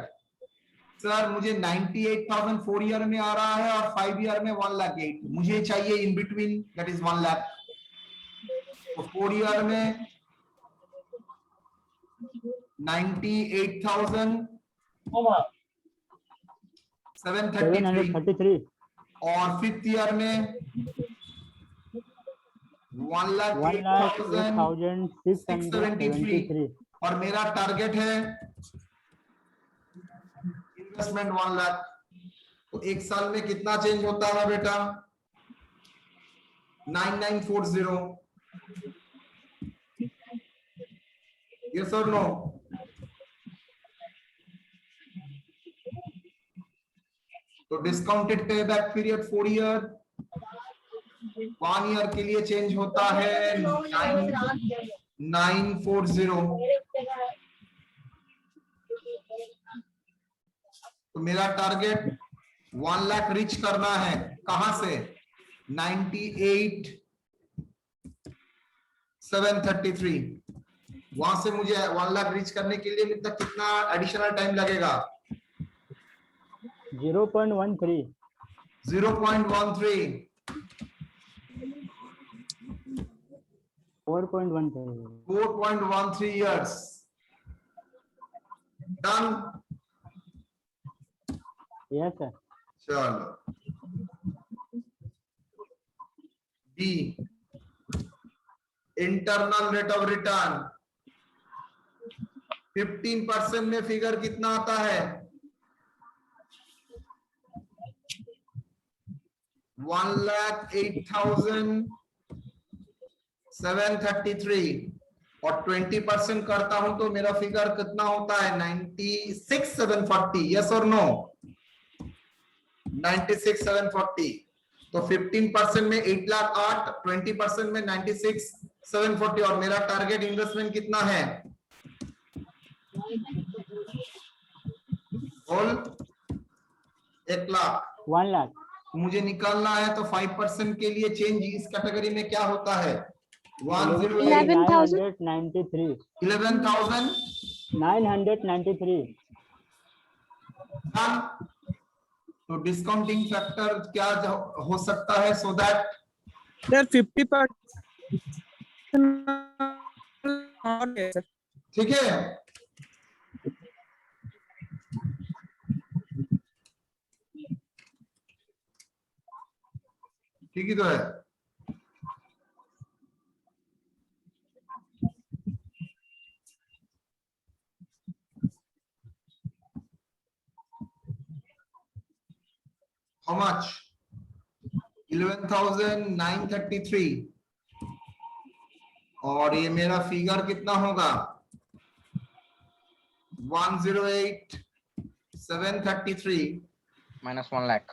sir मुझे 98,000 4 ईयर में आ रहा है और 5 ईयर में 1,08,000 मुझे चाहिए in between, that is 1 lakh. तो 4 ईयर में 98,733 और 5th ईयर में 1,08,673 और मेरा टारगेट है इन्वेस्टमेंट 1 लाख। तो एक साल में कितना चेंज होता है बेटा? 9940। यस और नो? तो discounted payback period 4 year, 1 year के लिए चेंज होता है 940। तो मेरा टारगेट 1 लाख रीच करना है। कहां से? 98,733। वहां से मुझे 1 लाख रीच करने के लिए कितना एडिशनल टाइम लगेगा? 0.13. 0.13। 4.13. 4.13 years. Done. Yes, sir. चलो B, internal rate of return 15% में फिगर कितना आता है? 1,08,733 और 20% करता हूं तो मेरा फिगर कितना होता है? 96,740. यस और नो? 96,740. तो 15% में 8,08,000, 20% में 96,740 और मेरा टारगेट इन्वेस्टमेंट कितना है? बोल 1 लाख. 1 lakh. मुझे निकालना है तो 5% के लिए चेंज इस कैटेगरी में क्या होता है? 11,000. 993. 11,000. 993. तो डिस्काउंटिंग फैक्टर क्या हो सकता है सो दैट Sir, 50%. ठीक है? ठीक ही तो है. How much? 11,933 और ये मेरा फिगर कितना होगा? 108,733 minus 1 lakh.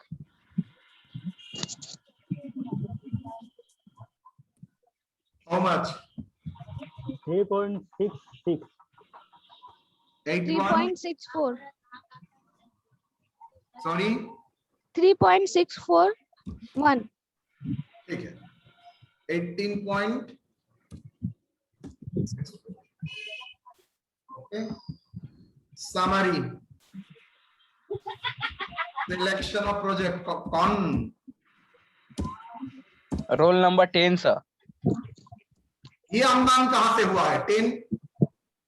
how much? 3.66. 81. 3.64. Sorry. 3.641. ठीक है. 18. Okay. Summary. Selection of project. कौन? Roll number 10 sir. ये अनुदान कहाँ से हुआ है? 10.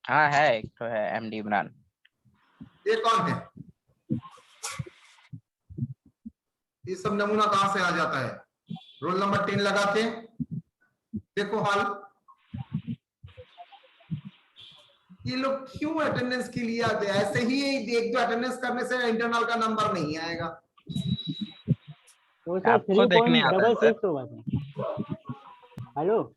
हाँ है, एक तो है MD इमरान. ये कौन है? ये सब नमूना कहाँ से आ जाता है? रोल नंबर 10 लगा के देखो हाल. ये लोग क्यों अटेंडेंस के लिए आते हैं? ऐसे ही एक दो अटेंडेंस करने से इंटरनल का नंबर नहीं आएगा. तो सर आपको देखने आता है, 3.66 होगा sir. Hello.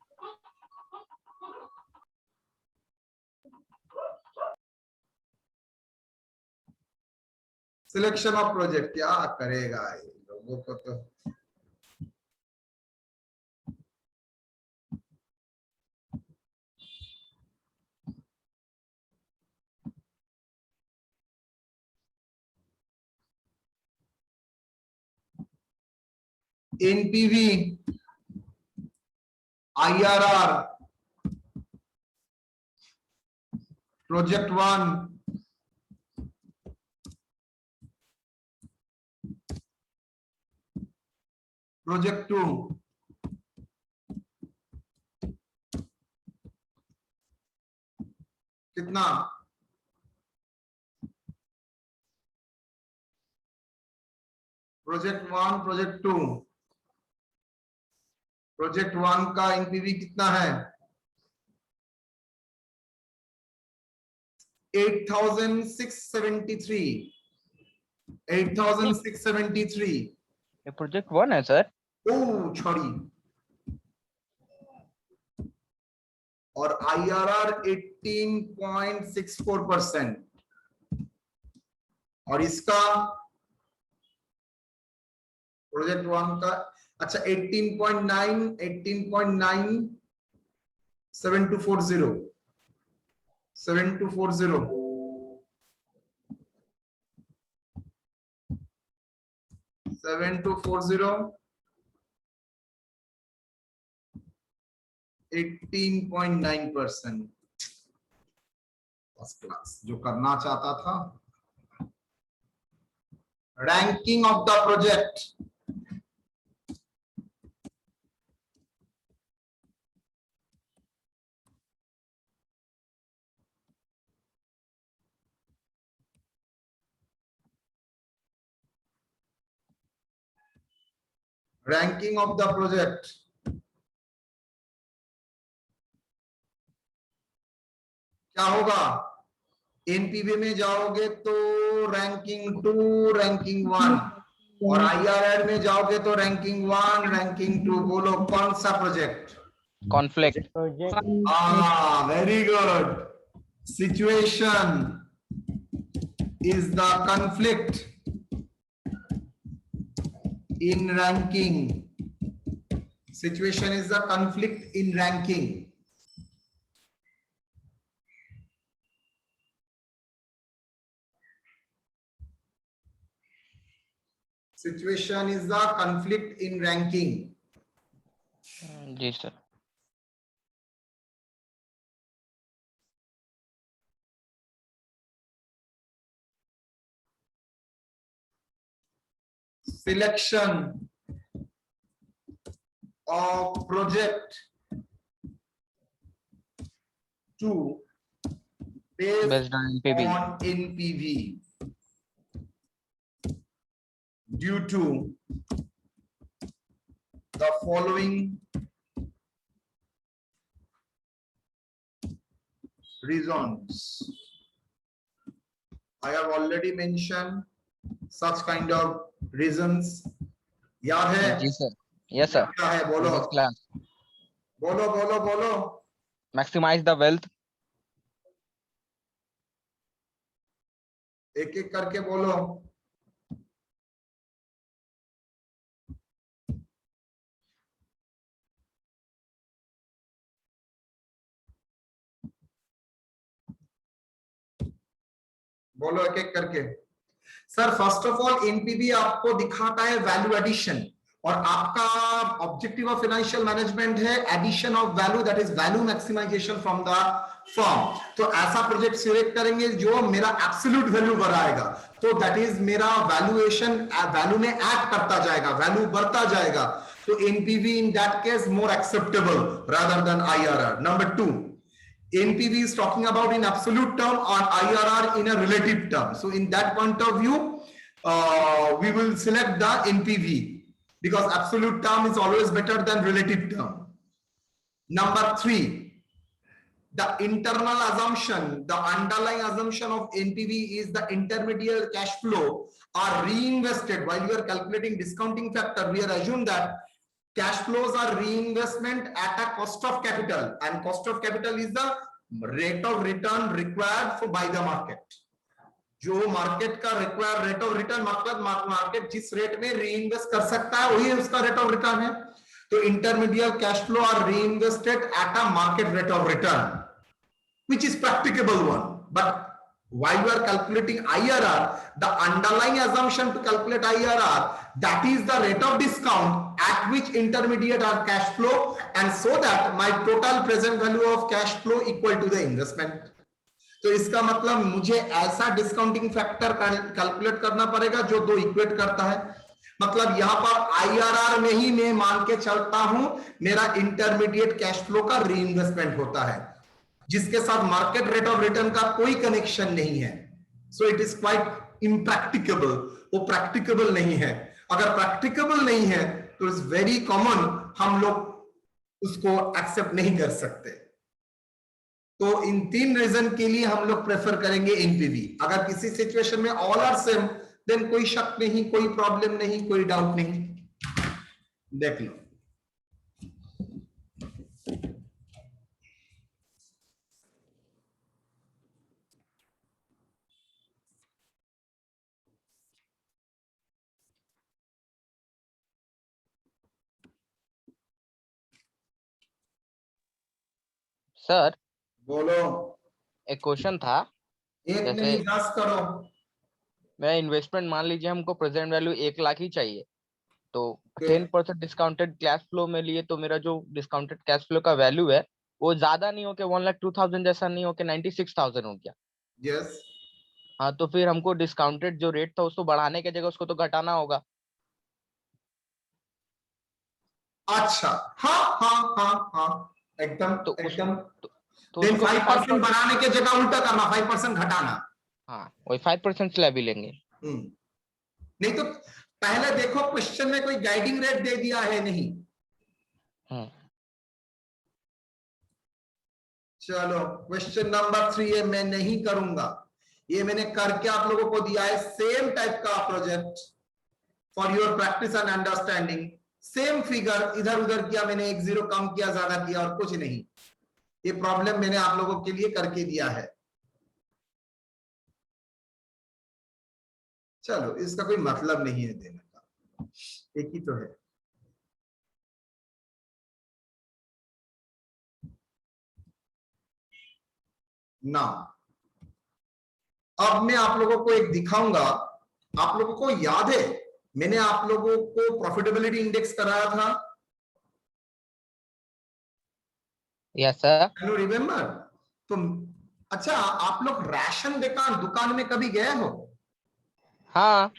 Selection of project क्या करेगा ये लोगों को तो. एनपीवी, IRR, प्रोजेक्ट 1, प्रोजेक्ट 2, कितना? Project 1, project 2. प्रोजेक्ट 1 का एनपीवी कितना है? 8,673. 8,673. ये प्रोजेक्ट 1 है सर. ओ छोड़ी. और IRR 18.64%. और इसका प्रोजेक्ट 1 का अच्छा 18.9, 7240. 7240. एटीन 18.9%. First class. जो करना चाहता था. Ranking of the project. Ranking of the project, क्या होगा? एनपीवी में जाओगे तो रैंकिंग 2, रैंकिंग 1, और आईआरआर में जाओगे तो रैंकिंग 1, रैंकिंग 2। बोलो कौन सा project? Conflict. Project. Very good. Situation is the conflict in ranking. Situation is the conflict in ranking. Situation is the conflict in ranking. जी sir. Selection of project to based Based on NPV. on NPV due to the following reasons. I have already mentioned such kind of reasons. याद है? जी सर। Yes sir. क्या है? बोलो बोलो बोलो बोलो। Maximize the wealth. एक एक करके बोलो। बोलो एक एक करके। Sir first of all NPV आपको दिखाता है वैल्यू एडिशन, और आपका ऑब्जेक्टिव ऑफ फाइनेंशियल मैनेजमेंट है addition of value, that is value maximization from the firm. तो ऐसा प्रोजेक्ट सिलेक्ट करेंगे जो मेरा एब्सोल्यूट वैल्यू बढ़ाएगा, तो दैट इज मेरा वैल्यूएशन वैल्यू में ऐड करता जाएगा, वैल्यू बढ़ता जाएगा। तो NPV in that case more acceptable rather than IRR. Number 2, NPV is talking about in absolute term or IRR in a relative term. So in that point of view, we will select the NPV because absolute term is always better than relative term. Number 3, the internal assumption, the underlying assumption of NPV is the intermediate cash flow are reinvested. While you are calculating discounting factor, we are assume that cash flows are reinvestment at a cost of capital, and cost of capital is the rate of return required for by the market. जो मार्केट का रिक्वायर्ड रेट ऑफ रिटर्न, मतलब मार्केट जिस रेट में रीइन्वेस्ट कर सकता है वही उसका रेट ऑफ रिटर्न है। तो intermediate cash flow are reinvested at a market rate of return which is practicable one. But while you are calculating IRR, the underlying assumption to calculate IRR, that is the rate of discount at which intermediate are cash flow, and so that my total present value of cash flow equal to the investment. तो इसका मतलब मुझे ऐसा डिस्काउंटिंग फैक्टर कैलकुलेट करना पड़ेगा जो दो इक्वेट करता है। मतलब यहां पर आईआरआर में ही मैं मान के चलता हूं मेरा इंटरमीडिएट कैश फ्लो का रीइन्वेस्टमेंट होता है, जिसके साथ मार्केट रेट ऑफ रिटर्न का कोई कनेक्शन नहीं है। So it is quite impracticable, वो प्रैक्टिकेबल नहीं है। अगर प्रैक्टिकेबल नहीं है तो इट्स वेरी कॉमन, हम लोग उसको एक्सेप्ट नहीं कर सकते। तो इन 3 रीजन के लिए हम लोग प्रेफर करेंगे एनपीवी। अगर किसी सिचुएशन में ऑल आर सेम, देन कोई शक नहीं, कोई प्रॉब्लम नहीं, कोई डाउट नहीं। देख लो सर बोलो। एक क्वेश्चन था। एक जैसे- नहीं 10 करो। मैं इन्वेस्टमेंट मान लीजिए हमको प्रेजेंट वैल्यू 1 लाख ही चाहिए, तो Okay. 10% डिस्काउंटेड कैश फ्लो में लिए तो मेरा जो डिस्काउंटेड कैश फ्लो का वैल्यू है वो ज्यादा नहीं हो के 1,02,000 जैसा नहीं हो के 96,000 हो गया। यस हाँ, तो फिर हमको डिस्काउंटेड जो रेट था उसको बढ़ाने की जगह उसको तो घटाना होगा। अच्छा, हाँ हाँ हाँ हाँ एकदम तो उस- एकदम। तो देन उसको 5% बढ़ाने की जगह उल्टा करना, 5% घटाना। हाँ, वही 5% स्लैब ही लेंगे। नहीं तो पहले देखो क्वेश्चन में कोई गाइडिंग रेट दे दिया है नहीं। चलो क्वेश्चन नंबर 3 है, मैं नहीं करूंगा, ये मैंने करके आप लोगों को दिया है सेम टाइप का project for your practice and understanding. Same figure, इधर उधर किया मैंने, 1 0 कम किया ज्यादा किया और कुछ नहीं। ये प्रॉब्लम मैंने आप लोगों के लिए करके दिया है। चलो इसका कोई मतलब नहीं है देने का, एक ही तो है। ना अब मैं आप लोगों को एक दिखाऊंगा। आप लोगों को याद है मैंने आप लोगों को प्रॉफिटेबिलिटी इंडेक्स कराया था? Yes sir. Can you remember? तो अच्छा, आप लोग राशन दुकान में कभी गए हो? हाँ।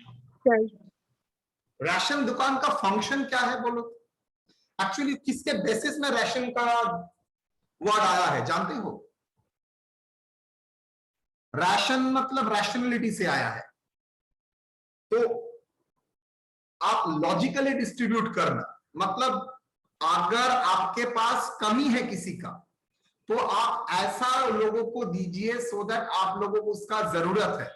राशन दुकान का फंक्शन क्या है बोलो? एक्चुअली किसके बेसिस में राशन का वर्ड आया है जानते हो? राशन मतलब रैशनलिटी से आया है। तो आप लॉजिकली डिस्ट्रीब्यूट करना, मतलब अगर आपके पास कमी है किसी का तो आप ऐसा लोगों को दीजिए सो दैट आप लोगों को उसका जरूरत है।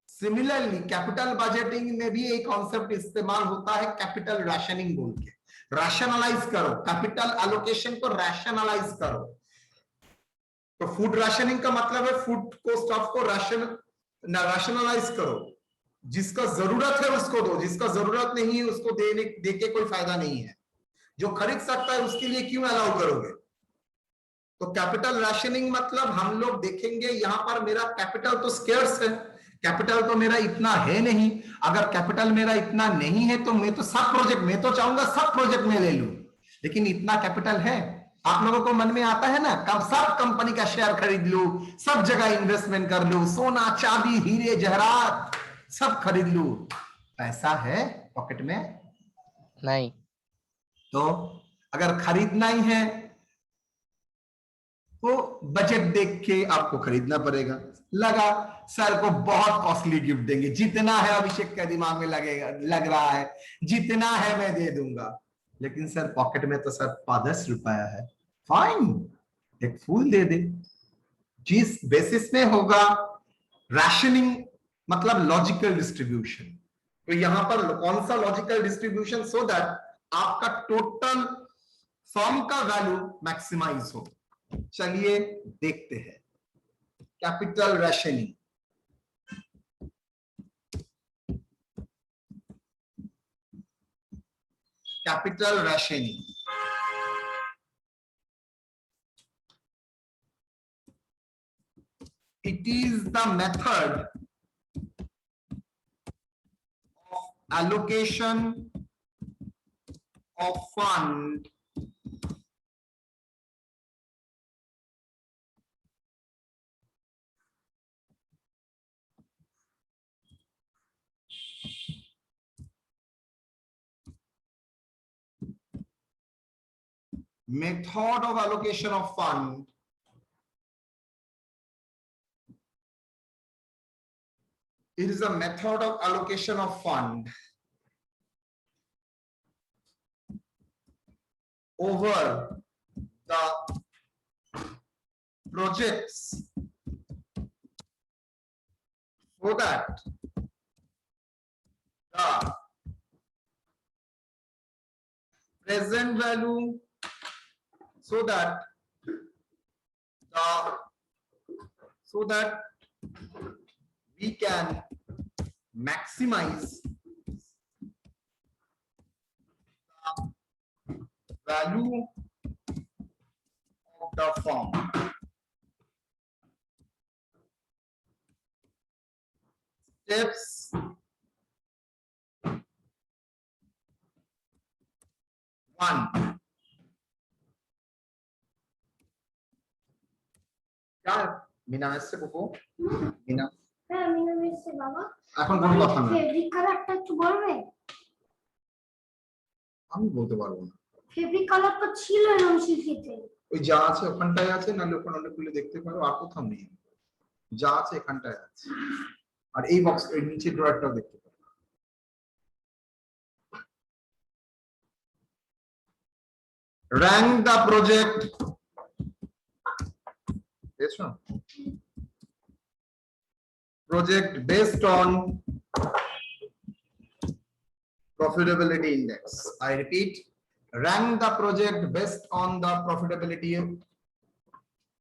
सिमिलरली कैपिटल बजटिंग में भी एक कॉन्सेप्ट इस्तेमाल होता है कैपिटल राशनिंग बोल के। रैशनलाइज करो, कैपिटल एलोकेशन को रैशनलाइज करो। तो फूड राशनिंग का मतलब है फूड को, स्टफ को रैशनलाइज करो। जिसका जरूरत है उसको दो, जिसका जरूरत नहीं है उसको देके कोई फायदा नहीं है। जो खरीद सकता है उसके लिए क्यों अलाउ करोगे? तो कैपिटल राशनिंग मतलब हम लोग देखेंगे यहां पर मेरा कैपिटल तो स्केर्स है, कैपिटल तो मेरा इतना है नहीं। अगर कैपिटल मेरा इतना नहीं है तो मैं तो सब प्रोजेक्ट, मैं तो चाहूंगा सब प्रोजेक्ट में ले लूं, लेकिन इतना कैपिटल है? आप लोगों को मन में आता है ना, कब सब कंपनी का शेयर खरीद लूं, सब जगह इन्वेस्टमेंट कर लूं, सोना चांदी हीरे जवाहरात सब खरीद लूं। पैसा है पॉकेट में? नहीं। तो अगर खरीदना ही है तो बजट देख के आपको खरीदना पड़ेगा। लगा सर को बहुत कॉस्टली गिफ्ट देंगे, जितना है अभिषेक के दिमाग में लग रहा है जितना है मैं दे दूंगा, लेकिन सर पॉकेट में तो सर 10 रुपया है। फाइन, एक फूल दे दे। जिस बेसिस में होगा राशनिंग मतलब लॉजिकल डिस्ट्रीब्यूशन। तो यहां पर कौन सा लॉजिकल डिस्ट्रीब्यूशन? सो दैट आपका टोटल फर्म का वैल्यू मैक्सिमाइज हो। चलिए देखते हैं capital rationing. Capital rationing it is the method of allocation of fund method of allocation of fund it is a method of allocation of fund over the projects so that the present value we can maximize the value of the firm. Steps 1. क्या मीना से बोको मीना হ্যাঁ আমি নাম এসে বাবা এখন কোন কথা না ফেব্রিক কালারটা একটু বলবে আমি বলতে পারবো না ফেব্রিক কালার তো ছিল এরকম শিখেতে ওই যা আছে ওখানটায় আছে নালে ওখানে অনেক খুলে দেখতে পারো আর কোথাও নেই যা আছে এখানটায় আছে আর এই বক্স এর নিচে ড্রয়ারটাও দেখতে rank the project. Yes, no? Project based on profitability index. I repeat, rank the project based on the profitability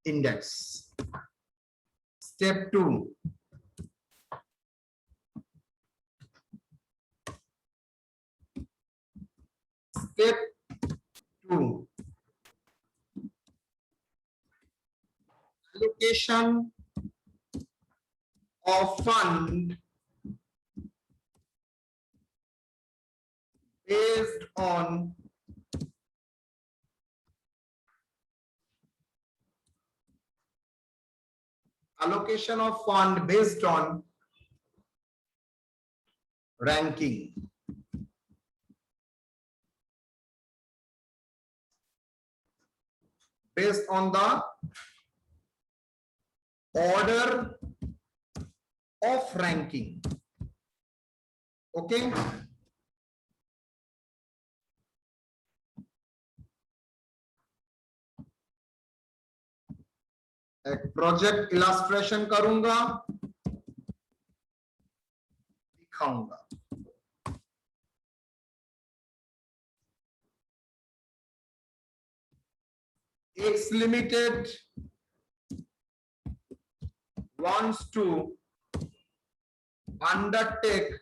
index. Step 2. Step 2. Allocation of fund based on ranking. Based on the order of ranking. Okay. एक प्रोजेक्ट इलस्ट्रेशन करूंगा, दिखाऊंगा. X Limited wants to undertake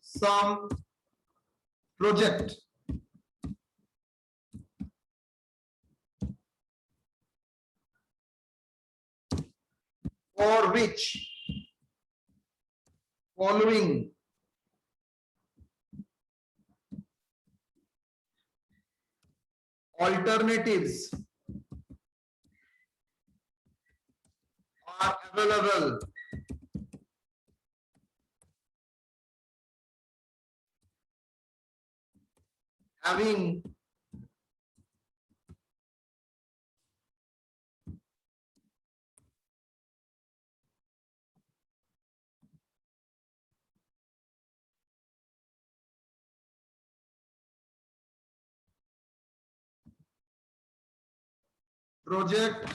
some project for which following alternatives are available. Having project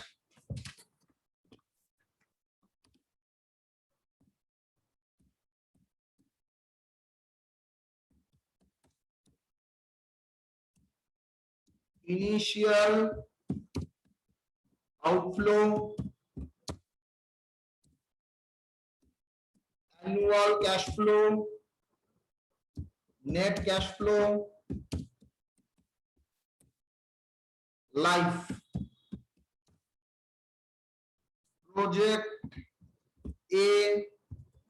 initial outflow, annual cash flow, net cash flow, life. Project A,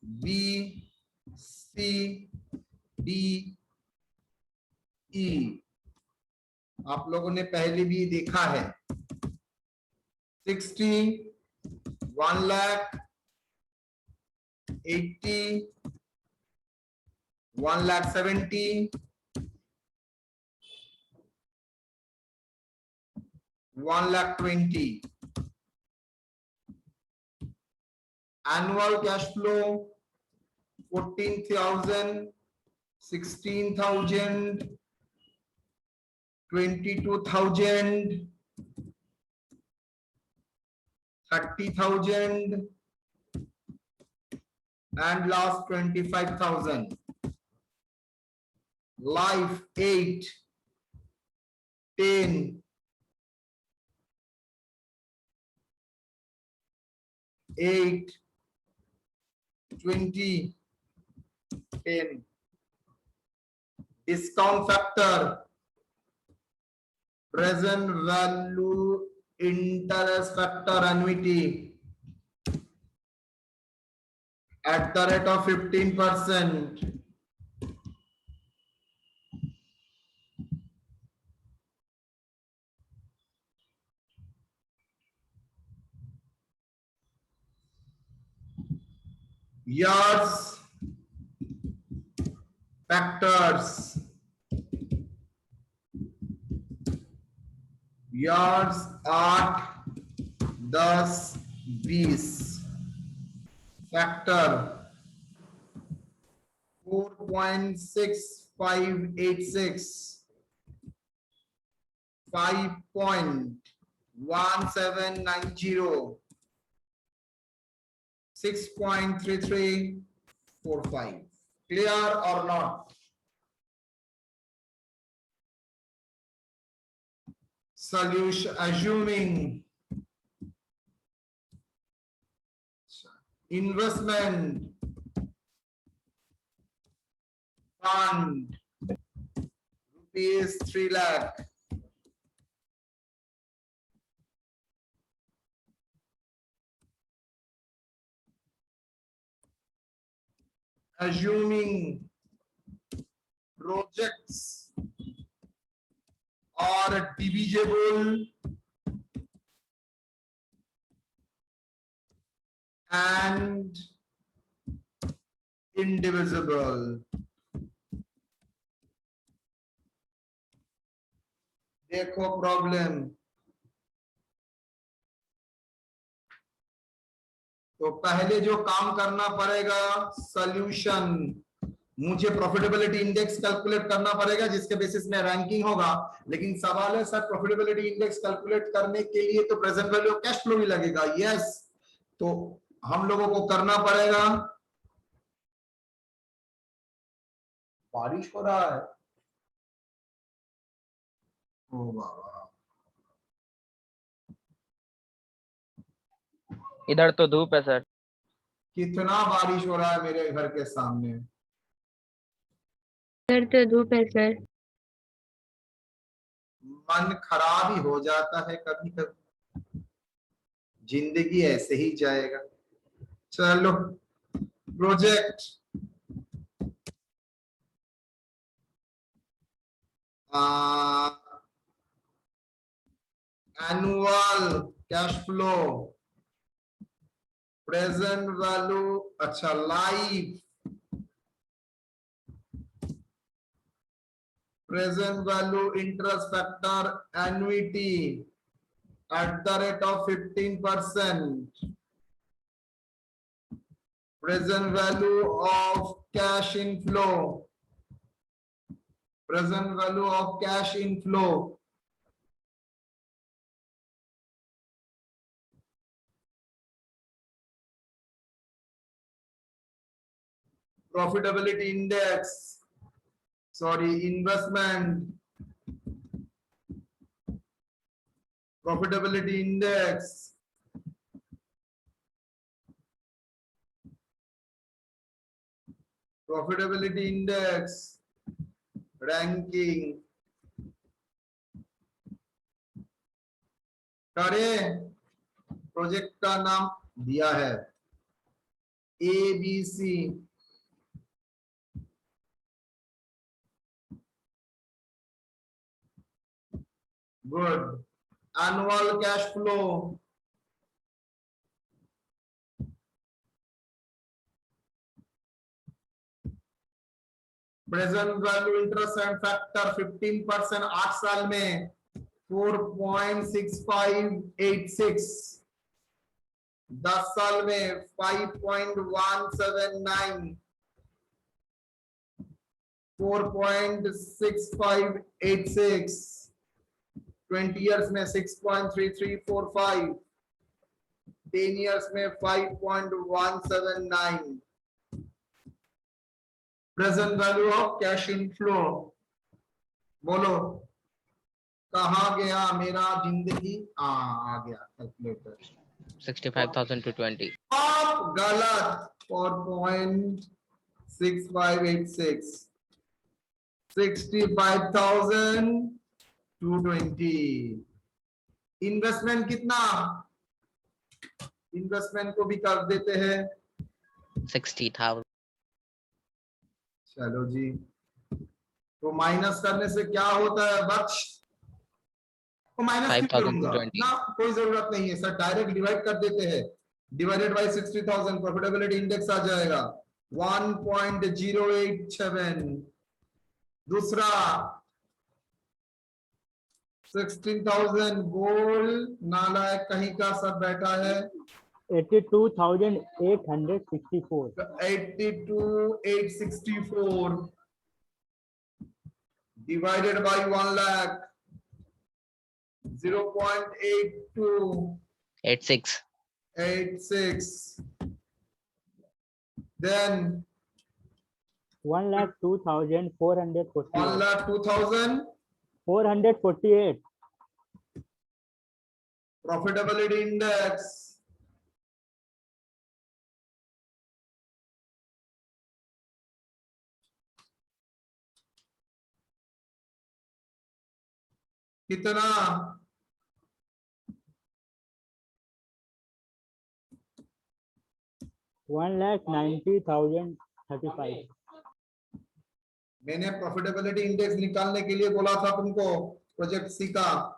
B, C, D, E. आप लोगों ने पहले भी देखा है. 60, 1 lakh, 80, 1 lakh 70, 1 lakh 20. Annual cash flow 14,000, 16,000, 22,000, 30,000, and last 25,000. Life 8, 10, 8, 20, 10. Discount factor, present value, interest factor, annuity at the rate of 15%. Years, factors, years 8, 10, 20. Factor 4.6586, 5.1790, 6.3345. Clear or not? Solution assuming investment fund rupees 3 lakh, assuming projects are divisible and indivisible. देखो प्रॉब्लम, तो पहले जो काम करना पड़ेगा सॉल्यूशन, मुझे प्रॉफिटेबिलिटी इंडेक्स कैलकुलेट करना पड़ेगा जिसके बेसिस में रैंकिंग होगा। लेकिन सवाल है सर प्रॉफिटेबिलिटी इंडेक्स कैलकुलेट करने के लिए तो present value of cash flow भी लगेगा। यस, तो हम लोगों को करना पड़ेगा। बारिश हो रहा है, ओ बाबा, इधर तो धूप है सर। कितना बारिश हो रहा है मेरे घर के सामने। इधर तो धूप है सर। मन खराब ही हो जाता है कभी कभी, जिंदगी ऐसे ही जाएगा। चलो project annual cash flow, present value, अच्छा live present value interest factor annuity at the rate of 15%, present value of cash inflow, present value of cash inflow, profitability index, sorry, investment profitability index, profitability index, ranking करें। प्रोजेक्ट का नाम दिया है ABC, good. Annual cash flow, present value interest and factor 15%, 8 साल में 4.6586, 10 साल में 5.179, 4.6586, 20 years में 6.3345, 10 years में 5.179, present value of cash inflow. बोलो कहाँ गया मेरा जिंदगी, आ गया कैलकुलेटर, 65,000 to 20। आप गलत, 4.6586, 65,220। इन्वेस्टमेंट कितना, इन्वेस्टमेंट को भी कर देते हैं 60,000। चलो जी, तो माइनस करने से क्या होता है बख्श, तो माइनस क्यों 5,000 करूंगा to 20। ना, कोई जरूरत नहीं है सर, डायरेक्ट डिवाइड कर देते हैं, डिवाइडेड बाय 60,000, प्रॉफिटेबिलिटी इंडेक्स आ जाएगा 1.087। दूसरा 16,000, गोल्ड नालायक कहीं का सब बैठा है, 82,864. 82,864 divided by 1 lakh 0.8286. 86. Then 1,02,448. 1,02,000 448. profitability index. कितना? 1,90,035. मैंने प्रॉफिटेबिलिटी इंडेक्स निकालने के लिए बोला था तुमको प्रोजेक्ट सी का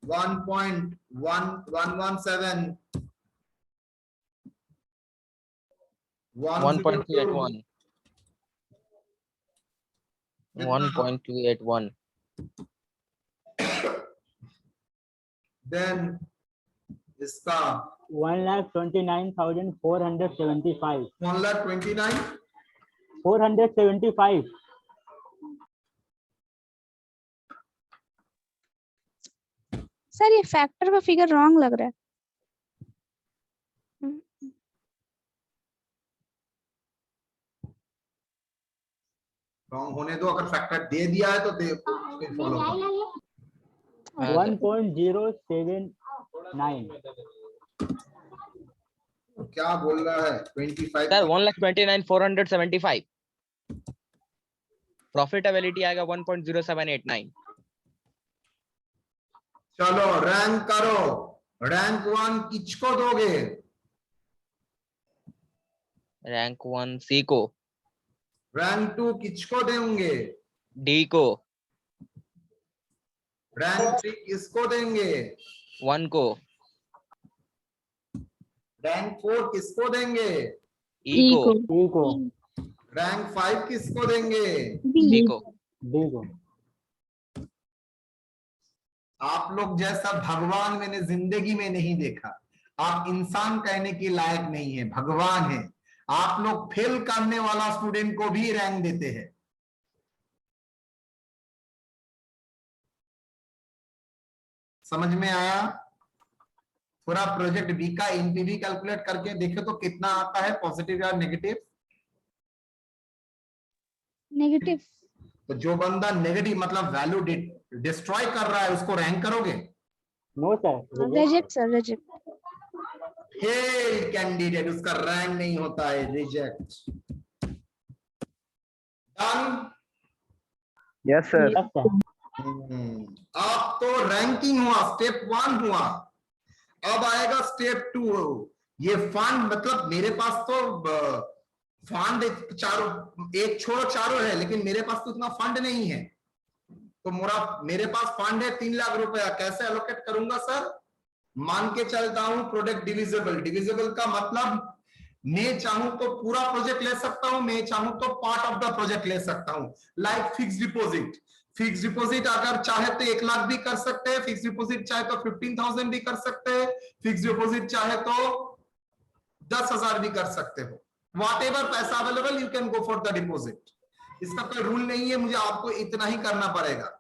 1.117 1.281. 1.281. देन इसका 1,29,475. 1,29,000 475. सर ये फैक्टर का फिगर रॉन्ग लग रहा है। रॉन्ग होने दो, अगर फैक्टर दे दिया है तो दे फिर फॉलो करो। 1.079. क्या बोल रहा है? 25 सर 1,29,475. प्रॉफिटेबिलिटी आएगा 1.0789. चलो रैंक करो। रैंक 1 किसको दोगे? रैंक 1 सी को, रैंक 2 किसको देंगे? डी को, रैंक 3 किसको देंगे? 1 को, रैंक 4 किसको देंगे? ई को, E को. रैंक 5 किसको देंगे? डी को. D को. आप लोग जैसा भगवान मैंने जिंदगी में नहीं देखा। आप इंसान कहने के लायक नहीं है, भगवान है। आप लोग फेल करने वाला स्टूडेंट को भी रैंक देते हैं। समझ में आया? पूरा प्रोजेक्ट बी का एनपीवी कैलकुलेट करके देखो तो कितना आता है, पॉजिटिव या नेगेटिव? नेगेटिव। तो जो बंदा नेगेटिव मतलब वैल्यू डिस्ट्रॉय कर रहा है उसको रैंक करोगे? No sir. Reject sir, reject. Fail candidate, उसका रैंक नहीं होता है, reject. Done? Yes, sir. Yes sir. अब तो रैंकिंग हुआ, स्टेप 1 हुआ। अब आएगा स्टेप 2। ये फंड मतलब मेरे पास तो फंड चारों, एक छोड़ो चारों है, लेकिन मेरे पास तो उतना फंड नहीं है। तो मेरे पास फंड है 3 लाख रुपया, कैसे एलोकेट करूंगा सर? मान के चलता हूं प्रोडक्ट डिविजिबल। डिविजिबल का मतलब मैं चाहूं तो पूरा प्रोजेक्ट ले सकता हूं, मैं चाहूं तो पार्ट ऑफ द प्रोजेक्ट ले सकता हूं। Like fix deposit. Fix deposit अगर चाहे तो 1 लाख भी कर सकते हैं, फिक्स डिपॉजिट चाहे तो 15,000 भी कर सकते हैं, फिक्स डिपॉजिट चाहे तो 10,000 भी कर सकते हो। व्हाटएवर पैसा available you can go for the deposit. इसका कोई रूल नहीं है मुझे आपको इतना ही करना पड़ेगा।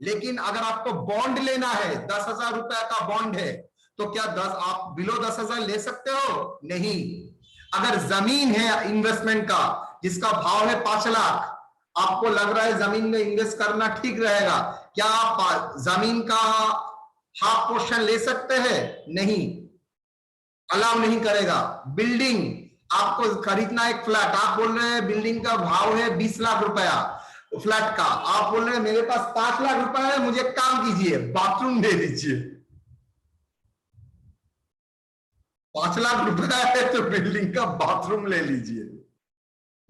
लेकिन अगर आपको बॉन्ड लेना है, 10,000 रुपए का बॉन्ड है, तो क्या आप बिलो 10,000 ले सकते हो? नहीं। अगर जमीन है इन्वेस्टमेंट का जिसका भाव है 5 लाख, आपको लग रहा है जमीन में इन्वेस्ट करना ठीक रहेगा, क्या आप जमीन का हाफ पोर्शन ले सकते हैं? नहीं, अलाउ नहीं करेगा। बिल्डिंग, आपको खरीदना एक फ्लैट, आप बोल रहे हैं बिल्डिंग का भाव है 20 लाख रुपया फ्लैट का, आप बोल रहे हैं मेरे पास 5 लाख रुपया है, मुझे काम कीजिए बाथरूम दे दीजिए। 5 लाख रुपया है तो बिल्डिंग का बाथरूम ले लीजिए।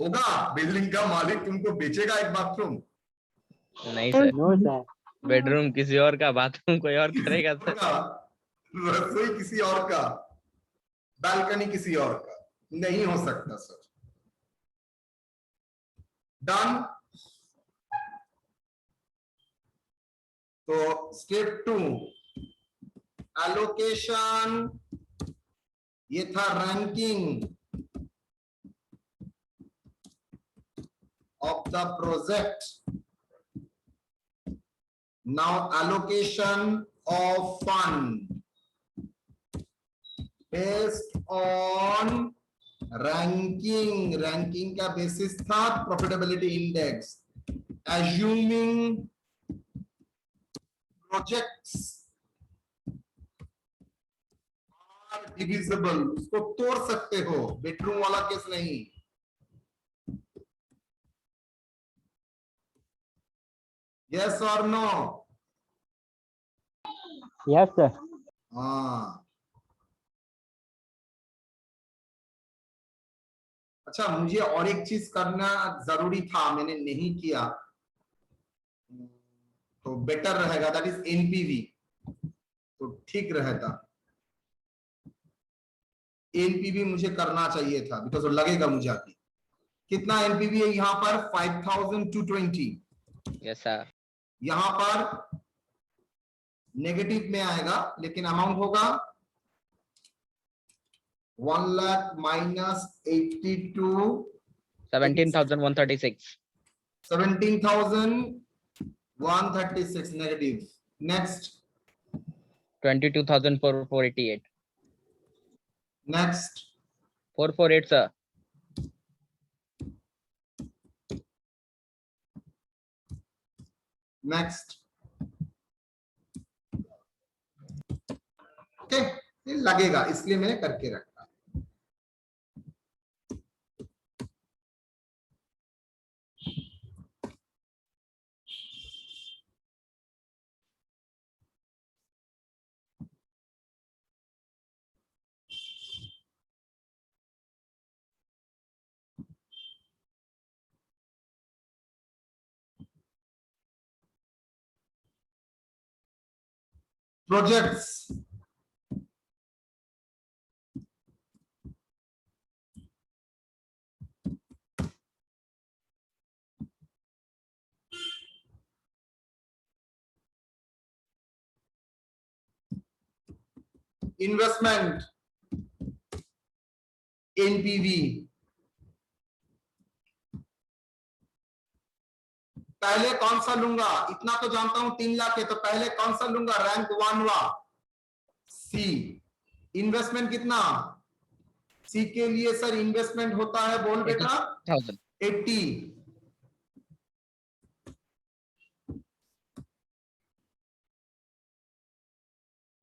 होगा? बिल्डिंग का मालिक तुमको बेचेगा एक बाथरूम? नहीं सर, No sir. बेडरूम किसी और का, बाथरूम कोई और करेगा सर। रसोई किसी और का, बालकनी किसी और का, नहीं हो सकता सर। डन? तो स्टेप 2, एलोकेशन, ये था ranking of the project. Now allocation of fund based on ranking. Ranking का बेसिस था profitability index. Assuming projects are divisible, उसको तोड़ सकते हो, बेडरूम वाला केस नहीं. यस और नो? Yes sir. हाँ. अच्छा, मुझे और एक चीज करना जरूरी था, मैंने नहीं किया, तो बेटर रहेगा, दैट इज एनपीवी. तो ठीक रहता. एनपीवी मुझे करना चाहिए था, बिकॉज लगेगा मुझे अभी. कितना एनपीवी है यहाँ पर? 5220. Yes sir. यहाँ पर नेगेटिव में आएगा, लेकिन अमाउंट होगा 1 lakh minus 82 17,136. 17,136 negative. Next. 22,488. Next. 448 sir. Next. Okay, ये लगेगा, इसलिए मैंने करके रखा. प्रोजेक्ट्स. Investment NPV. पहले कौन सा लूंगा? इतना तो जानता हूं 3 लाख है, तो पहले कौन सा लूंगा? रैंक 1 वा सी. इन्वेस्टमेंट कितना? सी के लिए सर इन्वेस्टमेंट होता है, बोल बेटा, 80.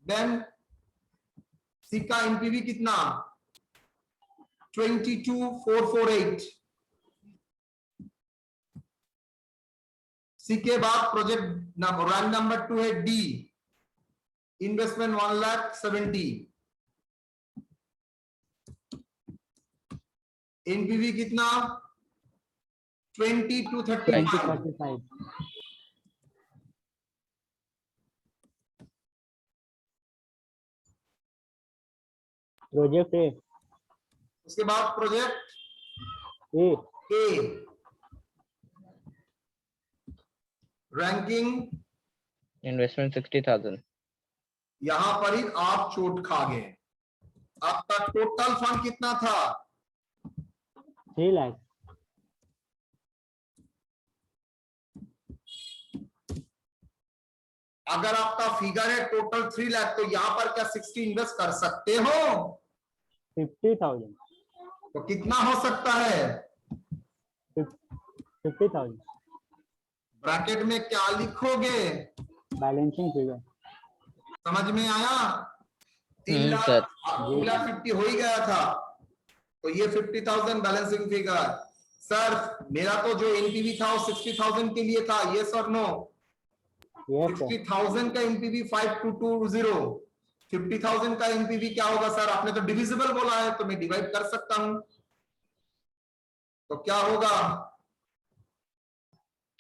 देन सी का एनपीवी कितना? 22,448. सी के बाद प्रोजेक्ट रैंक नंबर 2 है डी. इन्वेस्टमेंट 1,70,000. एनपीवी कितना? 20,235. 2035. Project A. उसके बाद project A. A. Ranking investment 60,000. यहां पर ही आप चोट खा गए. आपका टोटल फंड कितना था? 3 लाख. अगर आपका फिगर है टोटल 3 लाख, तो यहां पर क्या 60 इन्वेस्ट कर सकते हो? 50,000. तो कितना हो सकता है? 50,000. ब्रैकेट में क्या लिखोगे? Balancing figure. समझ में आया? 3 लाख सर. 2,50,000 हो ही गया था, तो ये 50,000 बैलेंसिंग फिगर. सर मेरा तो जो एनपीवी था वो 60,000 के लिए था. यस और नो? Yes sir. 60,000 का एनपीवी 5220. 50,000 का एनपीवी क्या होगा सर? आपने तो डिविजिबल बोला है, तो मैं डिवाइड कर सकता हूं. तो क्या होगा?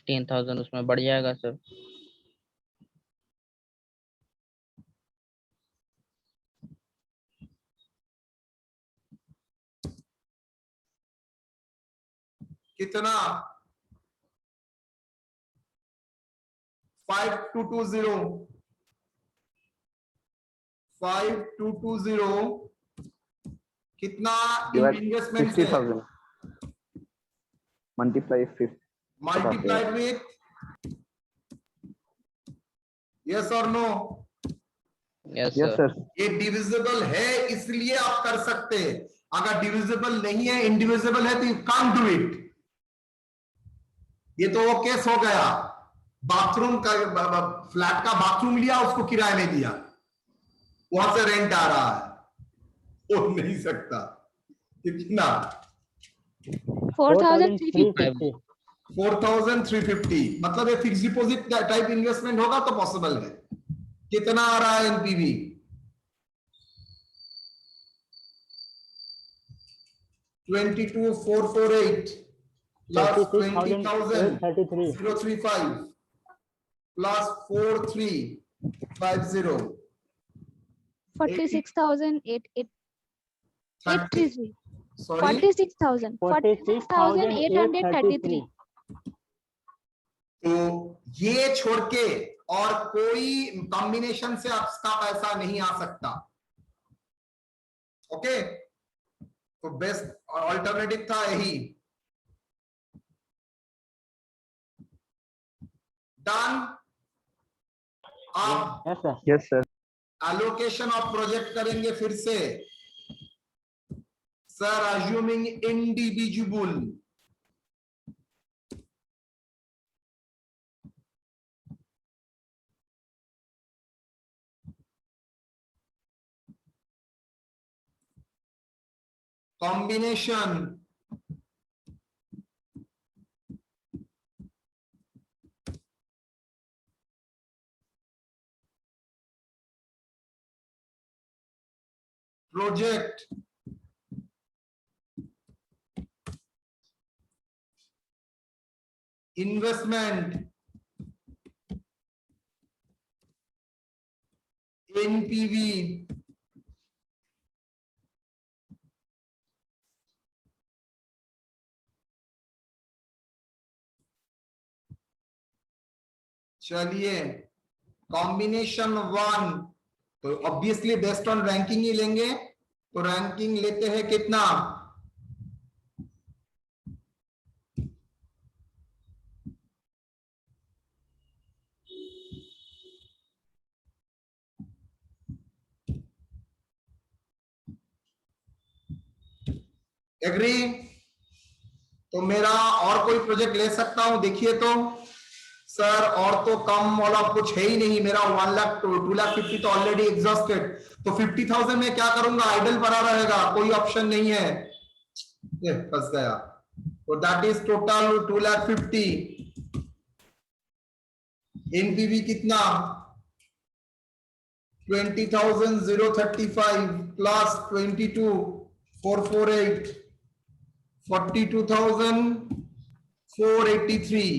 10,000 उसमें बढ़ जाएगा सर. कितना? 5220. 5220 कितना Divide investment 50,000. Multiply 50. Multiplied with yes और नो? यस Yes, सर। sir. ये डिविजिबल है इसलिए आप कर सकते हैं, अगर डिविजिबल नहीं है, इंडिविजिबल है, तो यू कांट डू इट। ये तो वो केस हो गया, बाथरूम का फ्लैट का बाथरूम लिया, उसको किराए में दिया, वहां से रेंट आ रहा है, हो नहीं सकता। कितना? 4,350. 4,350। मतलब ये फिक्स डिपॉजिट टाइप इन्वेस्टमेंट होगा तो पॉसिबल है। कितना आ रहा है एनपीवी? 22,448 plus 20,035 plus 4,350 46,833. सॉरी 46,833. तो ये छोड़ के और कोई कॉम्बिनेशन से आपका पैसा नहीं आ सकता। ओके, तो बेस्ट ऑल्टरनेटिव था यही। डन। आप yes sir. Yes, sir. Allocation of project करेंगे फिर से। Sir assuming individual, combination, project, investment, NPV, चलिए कॉम्बिनेशन 1, तो ऑब्वियसली बेस्ड ऑन रैंकिंग ही लेंगे। तो रैंकिंग लेते हैं कितना? एग्री? तो मेरा और कोई प्रोजेक्ट ले सकता हूं? देखिए तो सर, और तो कम वाला कुछ है ही नहीं। मेरा 2,50,000 तो ऑलरेडी एग्जॉस्टेड। तो 50,000 में क्या करूंगा? आइडल पड़ा रहेगा, कोई ऑप्शन नहीं है। ये फंस गया। तो दैट इज टोटल 2,50,000। एनपीवी कितना? 20,035 plus 22,448 42,483।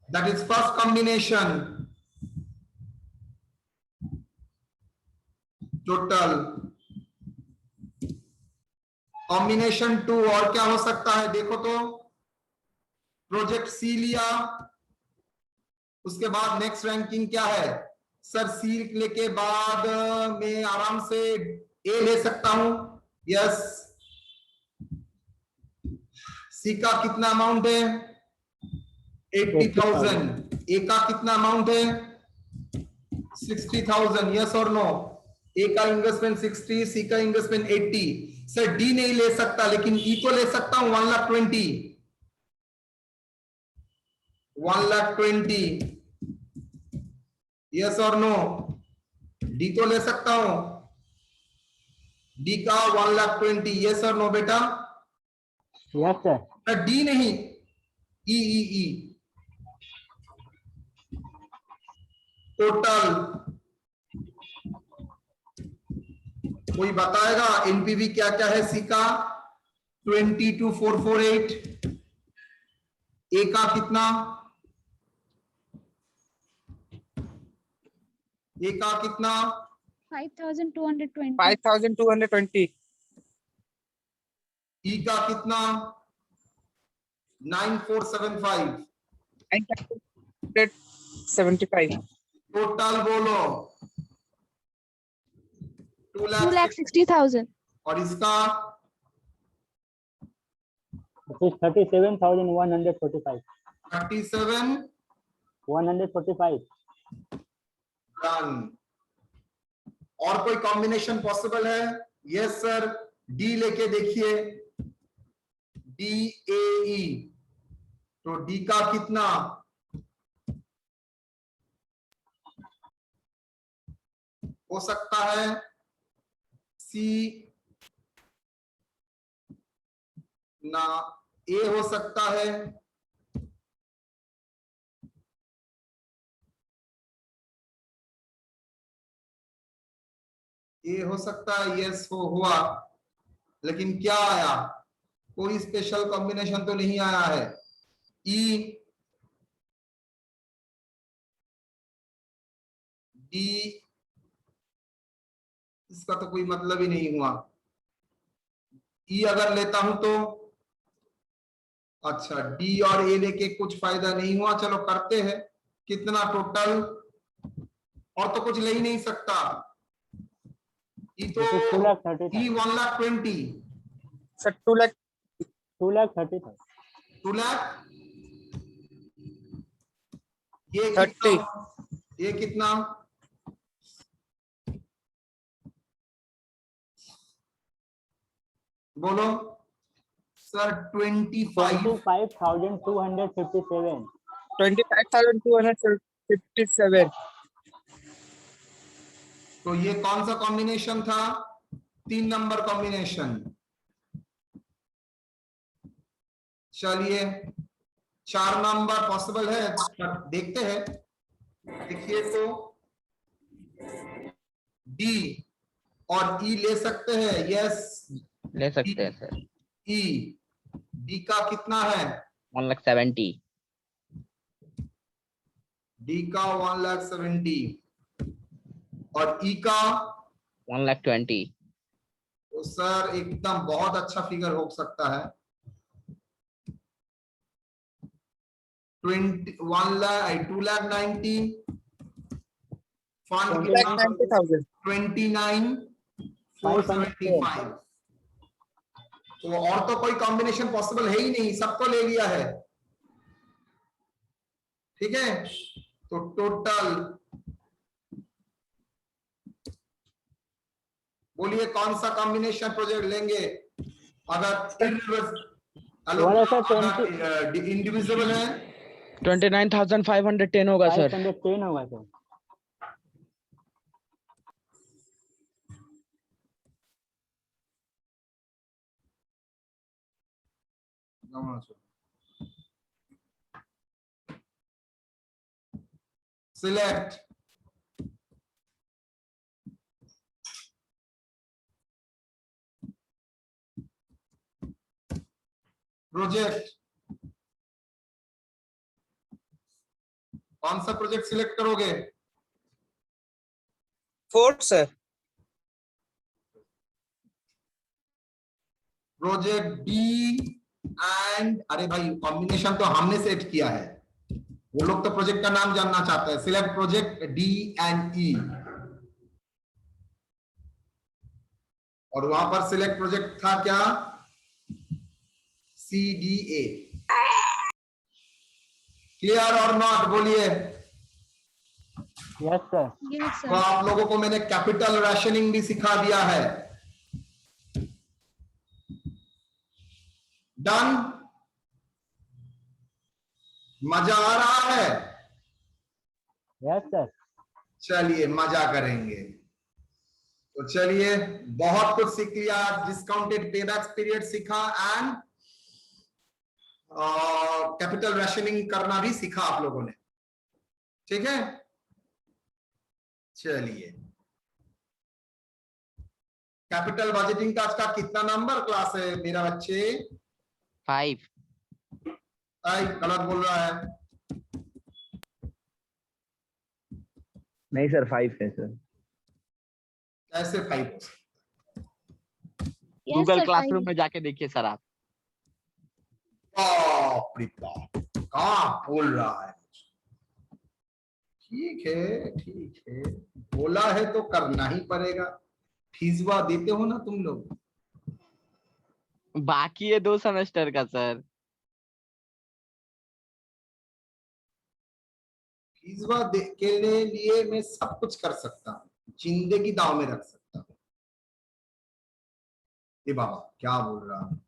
That is first combination. Total combination 2 और क्या हो सकता है? देखो तो, प्रोजेक्ट सी लिया, उसके बाद नेक्स्ट रैंकिंग क्या है? सर सी लेके बाद मैं आराम से ए ले सकता हूं। यस, सी का कितना अमाउंट है? 80,000। ए का कितना अमाउंट है? 60,000। यस और नो? ए का इन्वेस्टमेंट 60, सी का इन्वेस्टमेंट 80। सर डी नहीं ले सकता, लेकिन ई तो ले सकता हूं। 1,20,000 1,20,000। यस और नो? डी तो ले सकता हूं। डी का 1,20,000। यस और नो बेटा? Yes sir. डी नहीं, ई ई ई टोटल। कोई बताएगा एनपीवी क्या क्या है? सी का 22,448। ए का कितना? ए का कितना? 5,220. 5,220. ई का कितना? 9,475। 9,475. टोटल बोलो। 2 2,60,000. और इसका It is 37,145. 37 145. डन। और कोई कॉम्बिनेशन पॉसिबल है? यस सर, डी लेके देखिए, DAE, तो डी का कितना? हो सकता है सी ना, ए हो सकता है, ए हो सकता है, यस हुआ, लेकिन क्या आया? कोई स्पेशल कॉम्बिनेशन तो नहीं आया है। ई, डी, इसका तो कोई मतलब ही नहीं हुआ। ई अगर लेता हूं तो अच्छा, डी और ए लेके कुछ फायदा नहीं हुआ, चलो करते हैं। कितना टोटल? और तो कुछ ले ही नहीं सकता। ई तो It is 2,30,000. E 1,20,000, sir 2 lakh 2,30,000. 2 lakh, ये 30, कितना? ये कितना? बोलो सर। 25, 25,257. 25,257. तो ये कौन सा कॉम्बिनेशन था? 3 नंबर कॉम्बिनेशन। चलिए 4 नंबर पॉसिबल है, देखते हैं। देखिए तो डी और ई ले सकते हैं, यस ले सकते हैं सर। ई, डी का कितना है? 1,70,000. डी का 1,70,000 और ई का 1,20,000. तो सर एकदम बहुत अच्छा फिगर हो सकता है। 2,90,000 फंड 2,90,000. 29,475। तो और तो कोई कॉम्बिनेशन पॉसिबल है ही नहीं, सबको ले लिया है। ठीक है, तो टोटल बोलिए कौन सा कॉम्बिनेशन प्रोजेक्ट लेंगे? अगर इंडिविजुअल है 29,510 होगा सर। 510 होगा सर. सिलेक्ट प्रोजेक्ट, कौन सा प्रोजेक्ट सिलेक्ट करोगे? 4 सर. प्रोजेक्ट डी एंड, अरे भाई कॉम्बिनेशन तो हमने सेट किया है, वो लोग तो प्रोजेक्ट का नाम जानना चाहते हैं। सिलेक्ट प्रोजेक्ट डी एंड ई, और वहां पर सिलेक्ट प्रोजेक्ट था क्या? CDA। क्लियर और नॉट? बोलिए। Yes sir. Yes, तो sir. आप लोगों को मैंने कैपिटल राशनिंग भी सिखा दिया है। डन? मजा आ रहा है? Yes sir. चलिए मजा करेंगे। तो चलिए बहुत कुछ सीख लिया, डिस्काउंटेड पेबैक पीरियड सीखा एंड कैपिटल राशनिंग करना भी सीखा आप लोगों ने। ठीक है, चलिए कैपिटल बजटिंग का आज का कितना नंबर क्लास है मेरा बच्चे? 5. गलत बोल रहा है। नहीं सर 5 है सर। कैसे 5? Yes, Google sir, classroom fine. में जाके देखिए सर आप। बाप रे बाप, कहाँ बोल रहा है। ठीक है ठीक है, बोला है तो करना ही पड़ेगा। फीसवा देते हो ना तुम लोग? बाकी है 2 सेमेस्टर का सर। फीसवा के लिए मैं सब कुछ कर सकता हूँ, जिंदगी दांव में रख सकता हूँ। ये बाबा क्या बोल रहा हूँ।